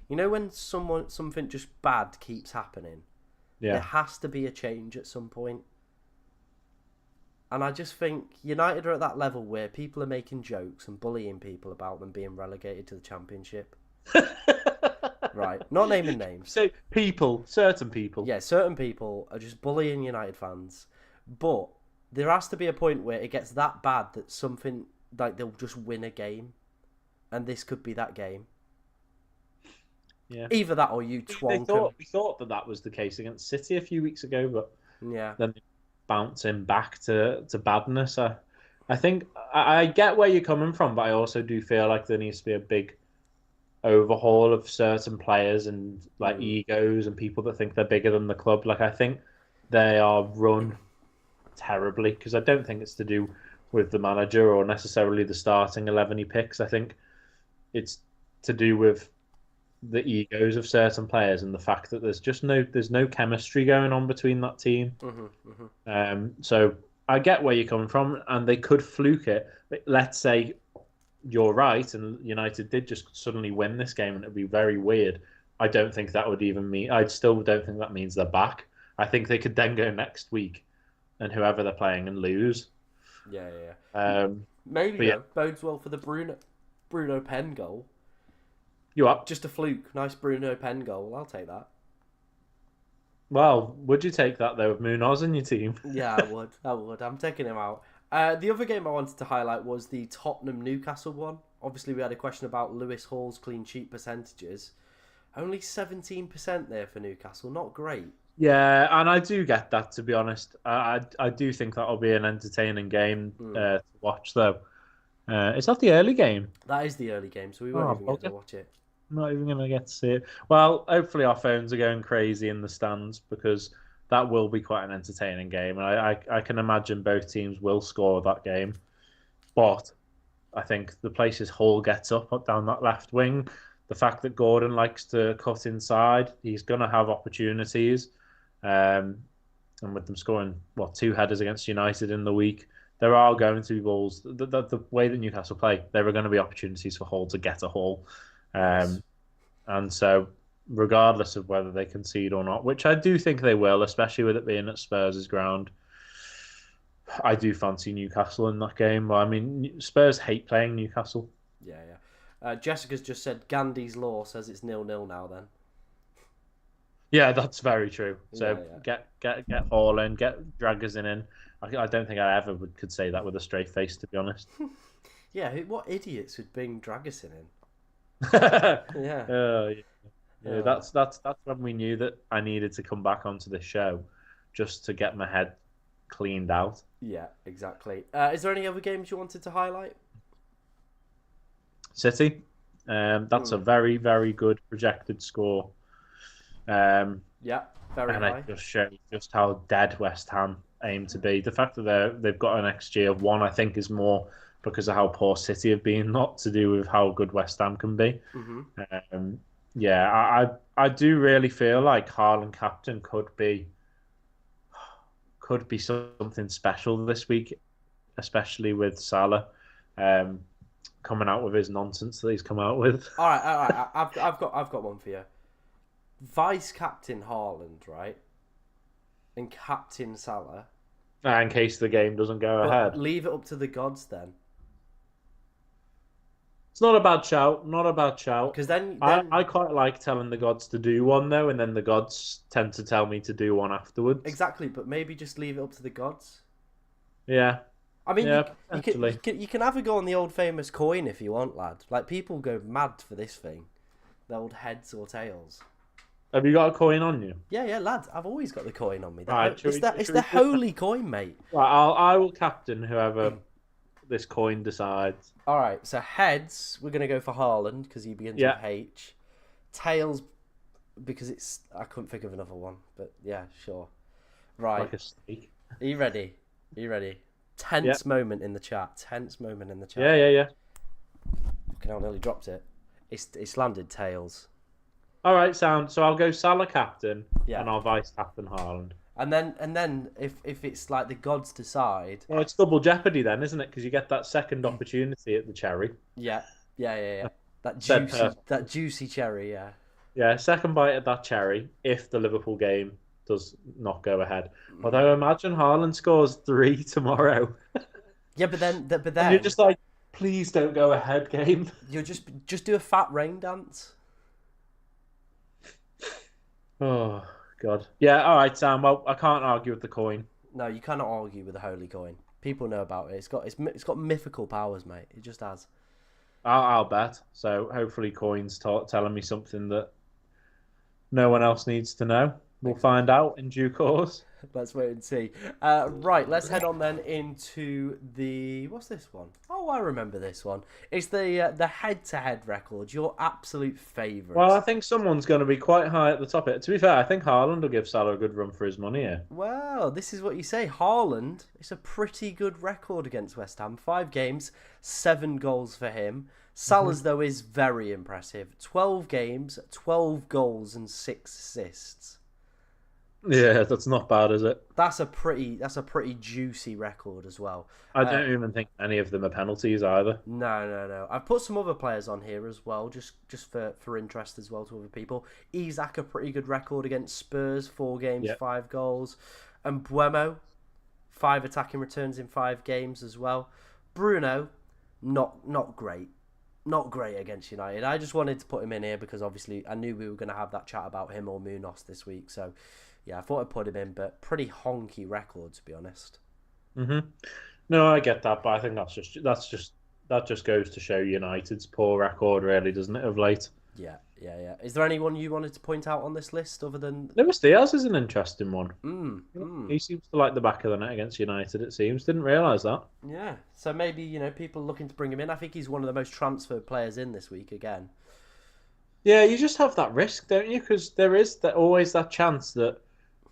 You know when something just bad keeps happening? Yeah. There has to be a change at some point. And I just think United are at that level where people are making jokes and bullying people about them being relegated to the Championship. Right, not naming names. So certain people. Yeah, certain people are just bullying United fans. But there has to be a point where it gets that bad that something, like, they'll just win a game. And this could be that game. Yeah. Either that or you twonk them. We thought that was the case against City a few weeks ago, but Yeah. then bouncing back to badness. I think I get where you're coming from, but I also do feel like there needs to be a big overhaul of certain players and, like, egos and people that think they're bigger than the club. Like, I think they are run terribly, because I don't think it's to do with the manager or necessarily the starting 11 he picks. I think it's to do with the egos of certain players and the fact that there's no chemistry going on between that team. So I get where you're coming from, and they could fluke it. Let's say you're right, and United did just suddenly win this game, and it'd be very weird. I don't think that would even mean. I still don't think that means they're back. I think they could then go next week, and whoever they're playing, and lose. Yeah. Maybe bodes well for the Bruno Pen goal. You up? Just a fluke. Nice Bruno Pen goal. I'll take that. Well, would you take that though with Munoz in your team? Yeah, I would. I'm taking him out. The other game I wanted to highlight was the Tottenham-Newcastle one. Obviously, we had a question about Lewis Hall's clean sheet percentages. Only 17% there for Newcastle. Not great. Yeah, and I do get that, to be honest. I do think that'll be an entertaining game to watch, though. Is that the early game? That is the early game, so we won't even get to watch it. I'm not even going to get to see it. Well, hopefully our phones are going crazy in the stands, because that will be quite an entertaining game. And I can imagine both teams will score that game. But I think the places Hall gets up down that left wing, the fact that Gordon likes to cut inside, he's going to have opportunities. And with them scoring, 2 headers against United in the week, there are going to be balls. The way that Newcastle play, there are going to be opportunities for Hull to get a Hull. Yes. And so, regardless of whether they concede or not, which I do think they will, especially with it being at Spurs' ground, I do fancy Newcastle in that game. But I mean, Spurs hate playing Newcastle. Yeah, yeah. Jessica's just said Gandhi's law says it's 0-0 now. Then. Yeah, that's very true. Yeah, So yeah. get Hall in, get Dragerson in. I don't think I ever could say that with a straight face, to be honest. Yeah, what idiots would bring Dragerson in? Yeah. Yeah. Yeah, Uh, that's when we knew that I needed to come back onto the show just to get my head cleaned out. yeah, exactly. Is there any other games you wanted to highlight? City, that's a very, very good projected score. Yeah, very And high. it just shows just how dead West Ham aim to be. The fact that they've got an XG of 1, I think, is more because of how poor City have been, not to do with how good West Ham can be. Hmm. Um, yeah, I do really feel like Haaland captain could be something special this week, especially with Salah coming out with his nonsense that he's come out with. All right, all right. I've got one for you. Vice captain Haaland, right, and captain Salah, In case the game doesn't go but ahead. leave it up to the gods then, It's not a bad shout. Not a bad shout. because then I quite like telling the gods to do one though, and then the gods tend to tell me to do one afterwards. exactly. But maybe just leave it up to the gods. Yeah, I mean, yeah, you potentially. can you can have a go on the old famous coin if you want, lad. Like people go mad for this thing, the old heads or tails. Have you got a coin on you? Yeah, yeah, lad. I've always got the coin on me. Right, It's should the we put that- holy coin, mate. Right, I will captain whoever this coin decides. All right. So heads, we're gonna go for Haaland because he begins Yeah. with H. Tails, because it's I couldn't think of another one, but yeah, sure. Right. Like a snake. Are you ready? Are you ready? Yeah. Tense moment in the chat. Tense moment in the chat. Yeah. Fucking hell, nearly dropped it. It's landed tails. All right, sound. So I'll go Salah captain, Yeah. and I'll vice captain Haaland. And then if it's like the gods decide, Well, it's double jeopardy then, isn't it? Because you get that second opportunity at the cherry. yeah. That Said juicy perfect. that juicy cherry, yeah. Yeah, second bite at that cherry if the Liverpool game does not go ahead. Mm. Although imagine Haaland scores 3 tomorrow. Yeah, but then And you're just like, please don't go ahead, game. you'll just do a fat rain dance. Oh, God. Yeah, all right, Sam. Well, I can't argue with the coin. No, you cannot argue with the holy coin. People know about it. It's got mythical powers, mate. It just has. I'll bet. So hopefully coin's telling me something that no one else needs to know. We'll find out in due course. Let's wait and see. Right, let's head on then into what's this one? Oh, I remember this one. It's the head-to-head record. Your absolute favourite. Well, I think someone's going to be quite high at the top of it. To be fair, I think Haaland will give Salah a good run for his money here. Well, this is what you say. Haaland, it's a pretty good record against West Ham. 5 games, 7 goals for him. Salah's, though, is very impressive. 12 games, 12 goals and 6 assists. Yeah, that's not bad, is it? That's a pretty juicy record as well. I don't even think any of them are penalties either. No. I've put some other players on here as well, just for interest as well to other people. Isak, a pretty good record against Spurs, 4 games, Yep. 5 goals. And Buemo, 5 attacking returns in 5 games as well. Bruno, not great. Not great against United. I just wanted to put him in here because obviously I knew we were going to have that chat about him or Munoz this week. So, yeah, I thought I'd put him in, but pretty honky record, to be honest. No, I get that, but I think that just goes to show United's poor record, really, doesn't it, of late? Yeah. Is there anyone you wanted to point out on this list other than... Lewis Diaz is an interesting one. Mm. He seems to like the back of the net against United, it seems. Didn't realise that. Yeah, so maybe, people looking to bring him in. I think he's one of the most transferred players in this week again. Yeah, you just have that risk, don't you? Because there is always that chance that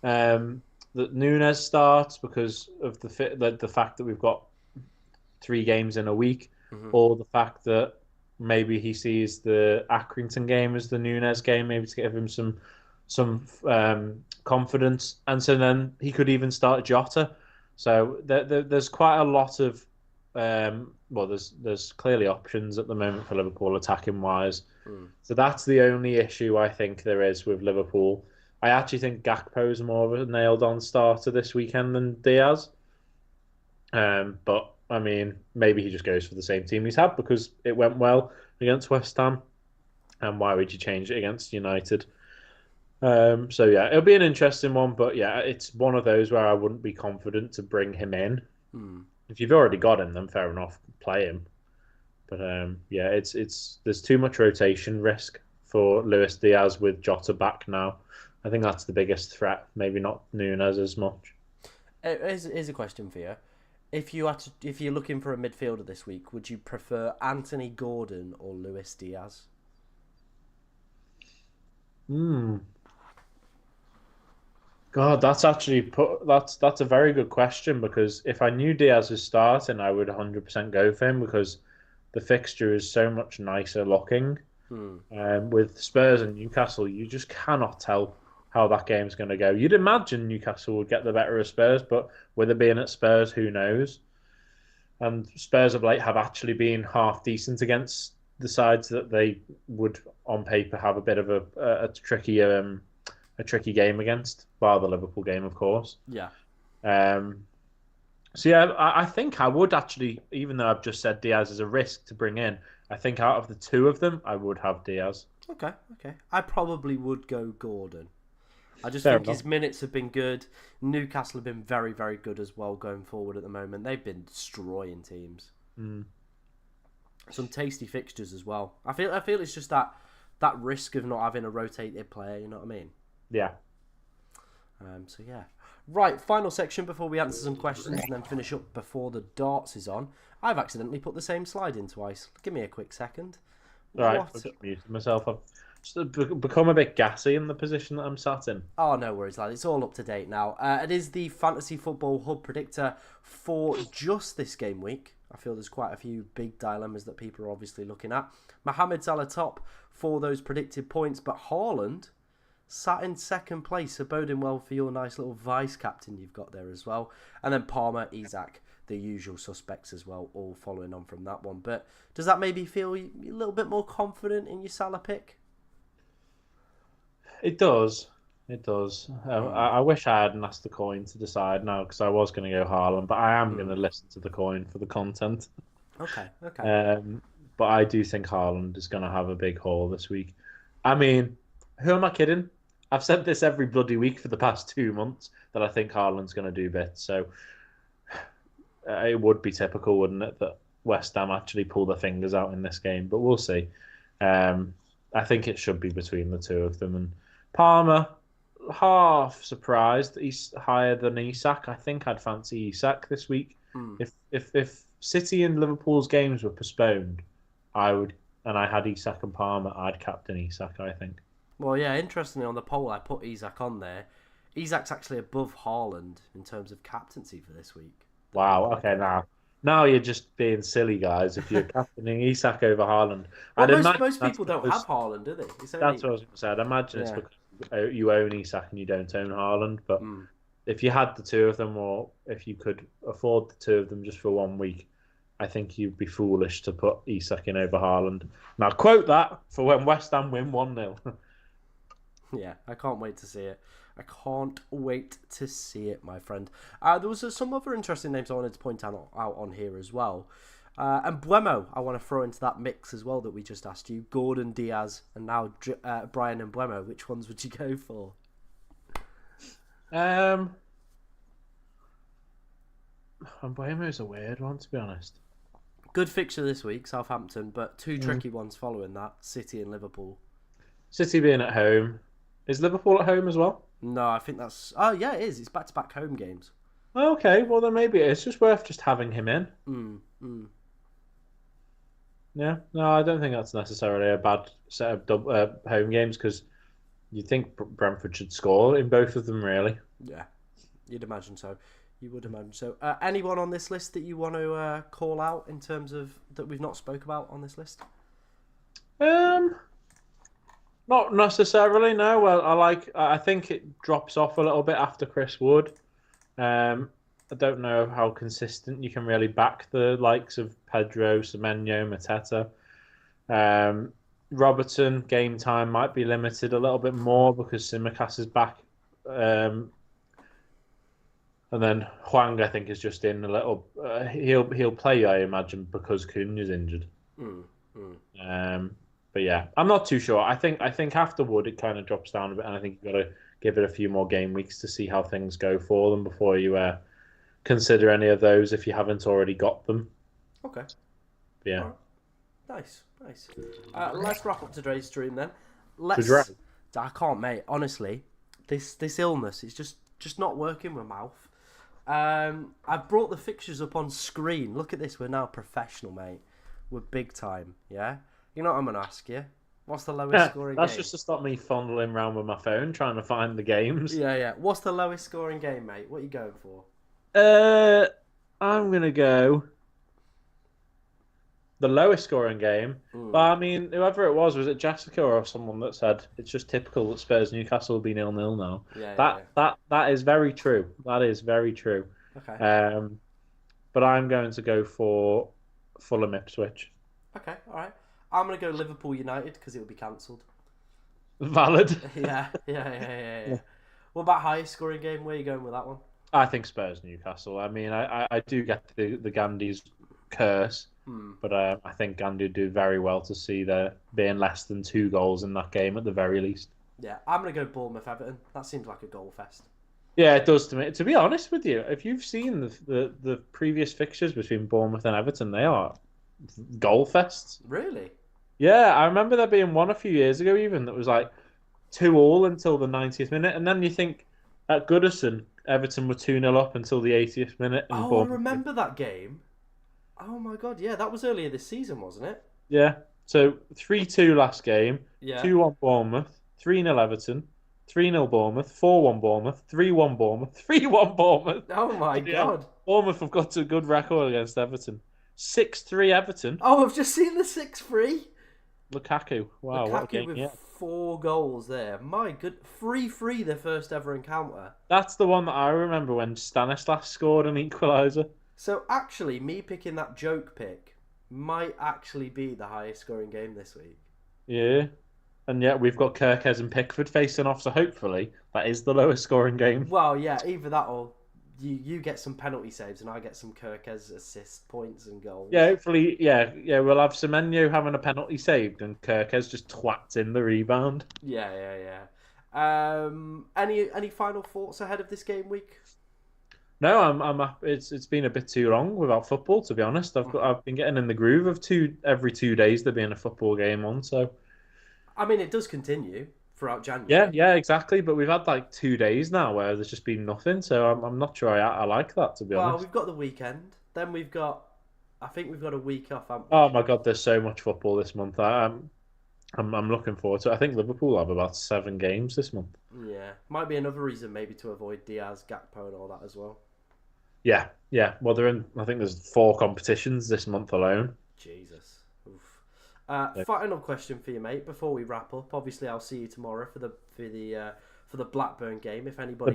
that Nunes starts because of the fact that we've got 3 games in a week, or the fact that maybe he sees the Accrington game as the Nunes game, maybe to give him some confidence, and so then he could even start Jota. So there's quite a lot of well, there's clearly options at the moment for Liverpool attacking wise. Mm. So that's the only issue I think there is with Liverpool. I actually think Gakpo's more of a nailed on starter this weekend than Diaz. But I mean, maybe he just goes for the same team he's had because it went well against West Ham. And why would you change it against United? So yeah, it'll be an interesting one. But yeah, it's one of those where I wouldn't be confident to bring him in. Mm. If you've already got him, then fair enough, play him. But yeah, it's there's too much rotation risk for Luis Diaz with Jota back now. I think that's the biggest threat. Maybe not Nunes as much. Here's a question for you. If you're looking for a midfielder this week, would you prefer Anthony Gordon or Luis Diaz? Hmm. God, that's a very good question because if I knew Diaz was starting, I would 100% go for him because the fixture is so much nicer looking. Hmm. With Spurs and Newcastle, you just cannot tell how that game's going to go. You'd imagine Newcastle would get the better of Spurs, but with it being at Spurs, who knows? And Spurs of late have actually been half decent against the sides that they would, on paper, have a bit of a tricky game against, bar the Liverpool game, of course. Yeah. Um, so yeah, I think I would actually, even though I've just said Diaz is a risk to bring in, I think out of the two of them, I would have Diaz. Okay. I probably would go Gordon. I just Fair think enough. his minutes have been good. Newcastle have been very, very good as well going forward at the moment. They've been destroying teams. Mm. Some tasty fixtures as well. I feel it's just that risk of not having a rotated player. You know what I mean? Yeah. So yeah. Right, final section before we answer some questions and then finish up before the darts is on. I've accidentally put the same slide in twice. Give me a quick second. All right. What? I've just muted myself. I've just become a bit gassy in the position that I'm sat in. Oh, no worries, lad. It's all up to date now. It is the Fantasy Football Hub predictor for just this game week. I feel there's quite a few big dilemmas that people are obviously looking at. Mohamed Salah top for those predicted points, but Haaland sat in second place, so boding well for your nice little vice captain you've got there as well. And then Palmer, Isak, the usual suspects as well, all following on from that one. But does that maybe feel a little bit more confident in your Salah pick? It does. It does. I wish I hadn't asked the coin to decide now because I was going to go Haaland, but I am going to listen to the coin for the content. Okay. But I do think Haaland is going to have a big haul this week. I mean, who am I kidding? I've said this every bloody week for the past 2 months that I think Haaland's going to do bits. So it would be typical, wouldn't it, that West Ham actually pull their fingers out in this game? But we'll see. I think it should be between the two of them. And Palmer, half surprised he's higher than Isak. I think I'd fancy Isak this week. If City and Liverpool's games were postponed, I would, and I had Isak and Palmer, I'd captain Isak, I think. Well, yeah, interestingly, on the poll, I put Isak on there. Isak's actually above Haaland in terms of captaincy for this week. Wow. Okay, now you're just being silly, guys. If you're captaining Isak over Haaland, Well, I'd imagine most that's people don't because have Haaland, do they? It's only... that's what I was going to say. I'd imagine it's Yeah. because you own Isak and you don't own Haaland. But if you had the two of them, or if you could afford the two of them just for 1 week, I think you'd be foolish to put Isak in over Haaland. Now, quote that for when West Ham win 1-0. Yeah, I can't wait to see it. I can't wait to see it, my friend. There was some other interesting names I wanted to point out on here as well. And Buemo, I want to throw into that mix as well that we just asked you. Gordon, Diaz, and now Brian and Buemo. Which ones would you go for? Buemo's a weird one, to be honest. Good fixture this week, Southampton, but two tricky ones following that, City and Liverpool. City being at home. Is Liverpool at home as well? No, I think that's... Oh, yeah, it is. It's back-to-back home games. Okay, well then maybe it's just worth just having him in. Yeah, no, I don't think that's necessarily a bad set of home games because you'd think Brentford should score in both of them, really. Yeah, you'd imagine so. You would imagine so. Anyone on this list that you want to call out in terms of that we've not spoke about on this list? Not necessarily. No. Well, I think it drops off a little bit after Chris Wood. I don't know how consistent you can really back the likes of Pedro, Semenyo, Mateta. Robertson game time might be limited a little bit more because Simicast is back. And then Huang, I think, is just in a little. He'll play, I imagine, because Cunha's injured. Mm, mm. But yeah, I'm not too sure. I think after Wood it kind of drops down a bit, and I think you've got to give it a few more game weeks to see how things go for them before you consider any of those if you haven't already got them. Okay. But yeah. Right. Nice, nice. Let's wrap up today's stream then. I can't, mate. Honestly, this illness is just not working with mouth. I've brought the fixtures up on screen. Look at this. We're now professional, mate. We're big time. Yeah. You know what I'm gonna ask you? What's the lowest scoring game? That's just to stop me fondling around with my phone trying to find the games. Yeah. What's the lowest scoring game, mate? What are you going for? I'm gonna go the lowest scoring game. But I mean, whoever it was it Jessica or someone that said it's just typical that Spurs Newcastle will be 0-0 now. That is very true. That is very true. Okay. But I'm going to go for Fulham Ipswich. Okay, all right. I'm gonna go Liverpool United because it will be cancelled. Valid. Yeah. What about highest scoring game? Where are you going with that one? I think Spurs Newcastle. I mean, I do get the Gandhi's curse, but I think Gandhi do very well to see there being less than 2 goals in that game at the very least. Yeah, I'm gonna go Bournemouth Everton. That seems like a goal fest. Yeah, it does to me. To be honest with you, if you've seen the previous fixtures between Bournemouth and Everton, they are goal fests. Really? Yeah, I remember there being one a few years ago even that was like 2-2 until the 90th minute, and then you think at Goodison, Everton were 2-0 up until the 80th minute. And I remember that game. Oh my god, yeah, that was earlier this season, wasn't it? Yeah, so 3-2 last game, Yeah. 2-1 Bournemouth, 3-0 Everton, 3-0 Bournemouth, 4-1 Bournemouth, 3-1 Bournemouth, 3-1 Bournemouth. Oh my god. Bournemouth have got a good record against Everton. 6-3 Everton. Oh, I've just seen the 6-3. Lukaku. Wow, what a game. With 4 goals there. My good. 3-3 their first ever encounter. That's the one that I remember when Stanislas scored an equaliser. So actually, me picking that joke pick might actually be the highest scoring game this week. Yeah. And yet we've got Kirkez and Pickford facing off, so hopefully that is the lowest scoring game. Well, yeah, either that or you get some penalty saves and I get some Kirkez assist points and goals. Yeah, hopefully, yeah, we'll have Semenyo having a penalty saved and Kirkez just twats in the rebound. Yeah. Any final thoughts ahead of this game week? No, I'm. It's been a bit too long without football, to be honest. I've been getting in the groove of every 2 days there being a football game on. So, I mean, it does continue throughout January. Yeah, exactly. But we've had like 2 days now where there's just been nothing. So I'm not sure I like that, to be honest. Well, we've got the weekend. Then I think we've got a week off. Oh my God, there's so much football this month. I'm looking forward to it. I think Liverpool have about 7 games this month. Yeah, might be another reason maybe to avoid Diaz, Gakpo, and all that as well. Yeah. Well, they're in. I think there's 4 competitions this month alone. Jesus. Oof. Final question for you, mate. Before we wrap up, obviously I'll see you tomorrow for the Blackburn game. If anybody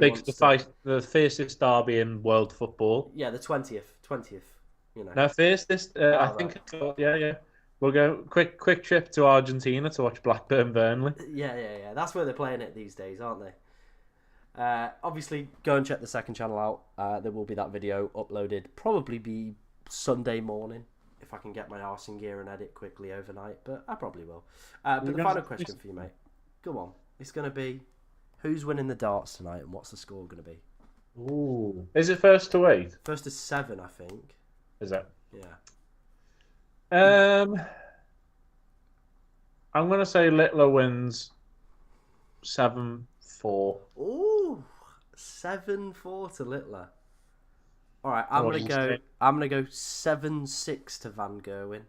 the fiercest derby in world football. Yeah, the 20th. You know. No, fiercest. I think. Yeah. We'll go quick trip to Argentina to watch Blackburn Burnley. Yeah. That's where they're playing it these days, aren't they? Obviously, go and check the second channel out. There will be that video uploaded. Probably be Sunday morning if I can get my arse in gear and edit quickly overnight. But I probably will. But the final question for you, mate. Go on. It's going to be who's winning the darts tonight and what's the score going to be? Ooh. Is it first to 8? First to 7, I think. Is it? Yeah. I'm going to say Littler wins 7-4. Ooh, 7-4 to Littler. All right, I'm gonna go 7-6 to Van Gerwen.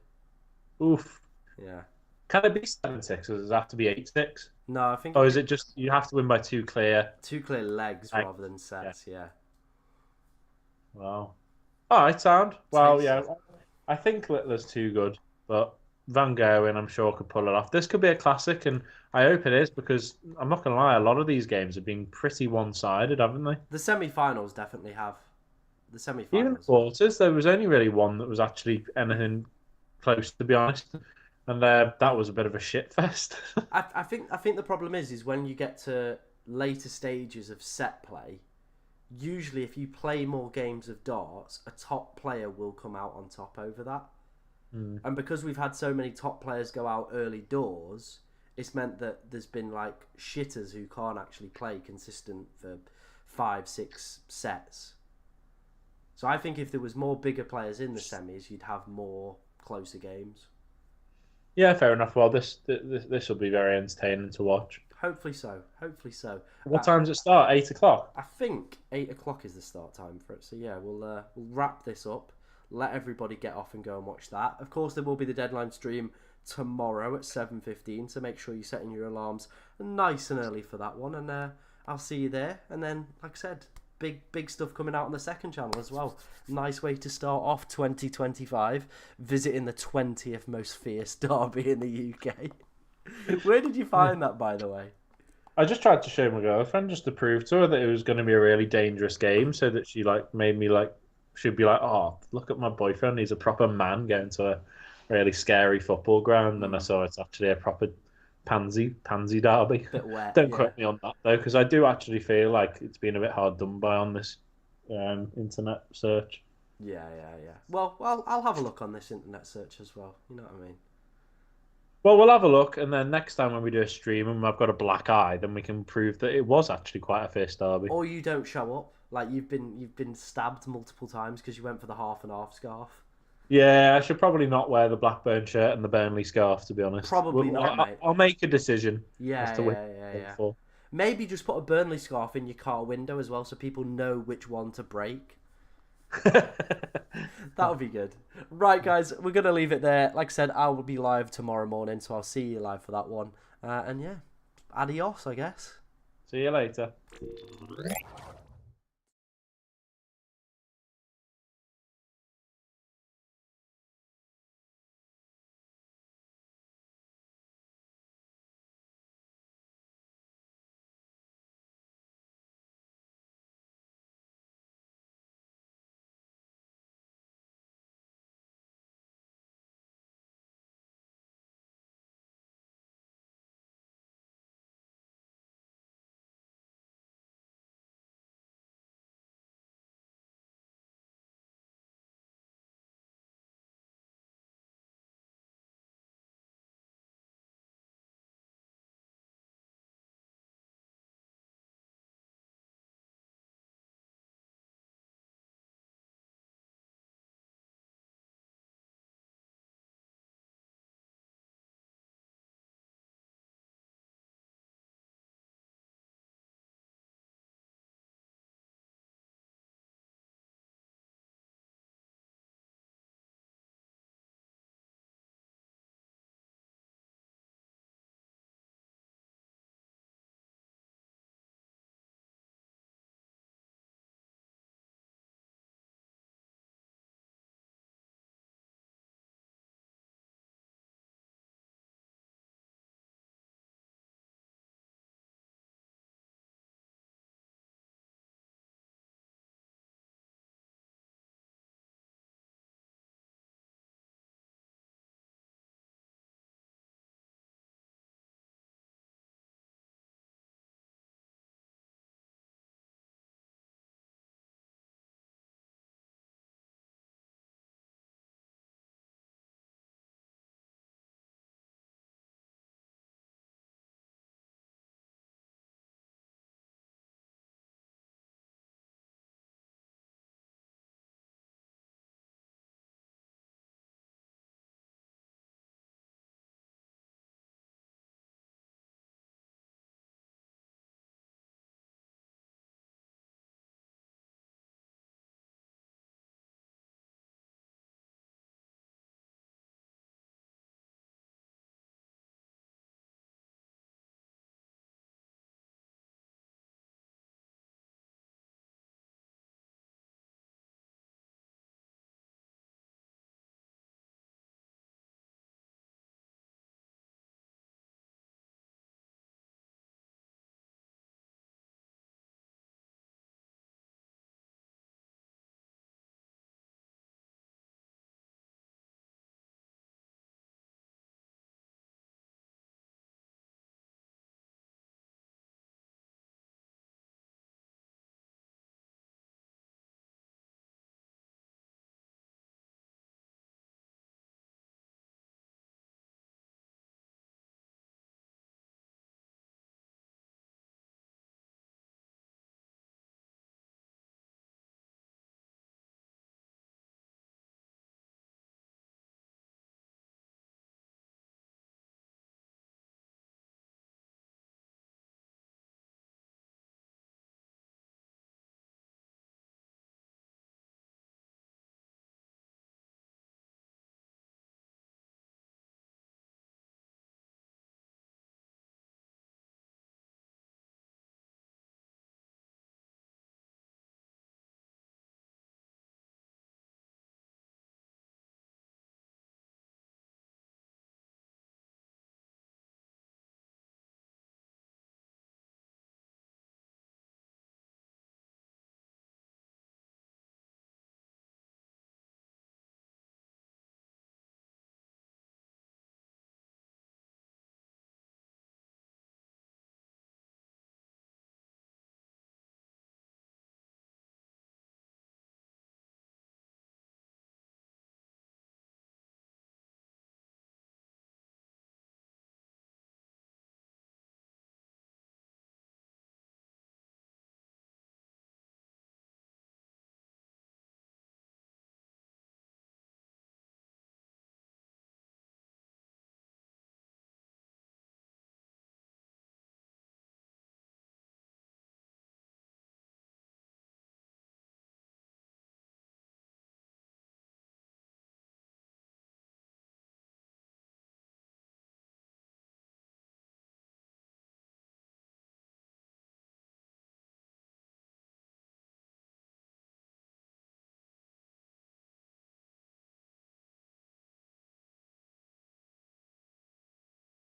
Oof. Yeah. Can it be 7-6 or does it have to be 8-6? No, I think. Or is it just you have to win by 2 clear? 2 clear legs rather than sets. Yeah. Wow. All right, sound. Well, yeah. I think Littler's too good, but Van Gerwen, I'm sure, could pull it off. This could be a classic, and I hope it is because I'm not going to lie, a lot of these games have been pretty one-sided, haven't they? The semi-finals definitely have. the Even the semi-finals. quarters, there was only really one that was actually anything close, to be honest, and that was a bit of a shit fest. I think the problem is when you get to later stages of set play. Usually, if you play more games of darts, a top player will come out on top over that. Mm. And because we've had so many top players go out early doors, it's meant that there's been like shitters who can't actually play consistent for 5, 6 sets. So I think if there was more bigger players in the semis, you'd have more closer games. Yeah, fair enough. Well, this will be very entertaining to watch. Hopefully so. Hopefully so. What time does it start? 8 o'clock. I think 8 o'clock is the start time for it. So yeah, we'll wrap this up. Let everybody get off and go and watch that. Of course, there will be the deadline stream tomorrow at 7:15. So make sure you're setting your alarms nice and early for that one. And I'll see you there. And then, like I said, big stuff coming out on the second channel as well. Nice way to start off 2025, visiting the 20th most fierce derby in the UK. Where did you find that, by the way? I just tried to show my girlfriend just to prove to her that it was going to be a really dangerous game, so that she like made me like she'd be like, "Oh, look at my boyfriend. He's a proper man going to a really scary football ground." And I saw it's actually a proper pansy derby. Bit wet. Don't Yeah. quote me on that though, because I do actually feel like it's been a bit hard done by on this internet search. Yeah. Well, I'll have a look on this internet search as well. You know what I mean? Well, we'll have a look, and then next time when we do a stream and I've got a black eye, then we can prove that it was actually quite a fierce derby. Or you don't show up, like you've been stabbed multiple times because you went for the half and half scarf. Yeah, I should probably not wear the Blackburn shirt and the Burnley scarf, to be honest. Probably not, mate. I'll make a decision as Yeah, to which yeah. for. Maybe just put a Burnley scarf in your car window as well, so people know which one to break. That would be good. Right, guys, we're going to leave it there. Like I said, I will be live tomorrow morning, so I'll see you live for that one. And yeah, adios, I guess. See you later.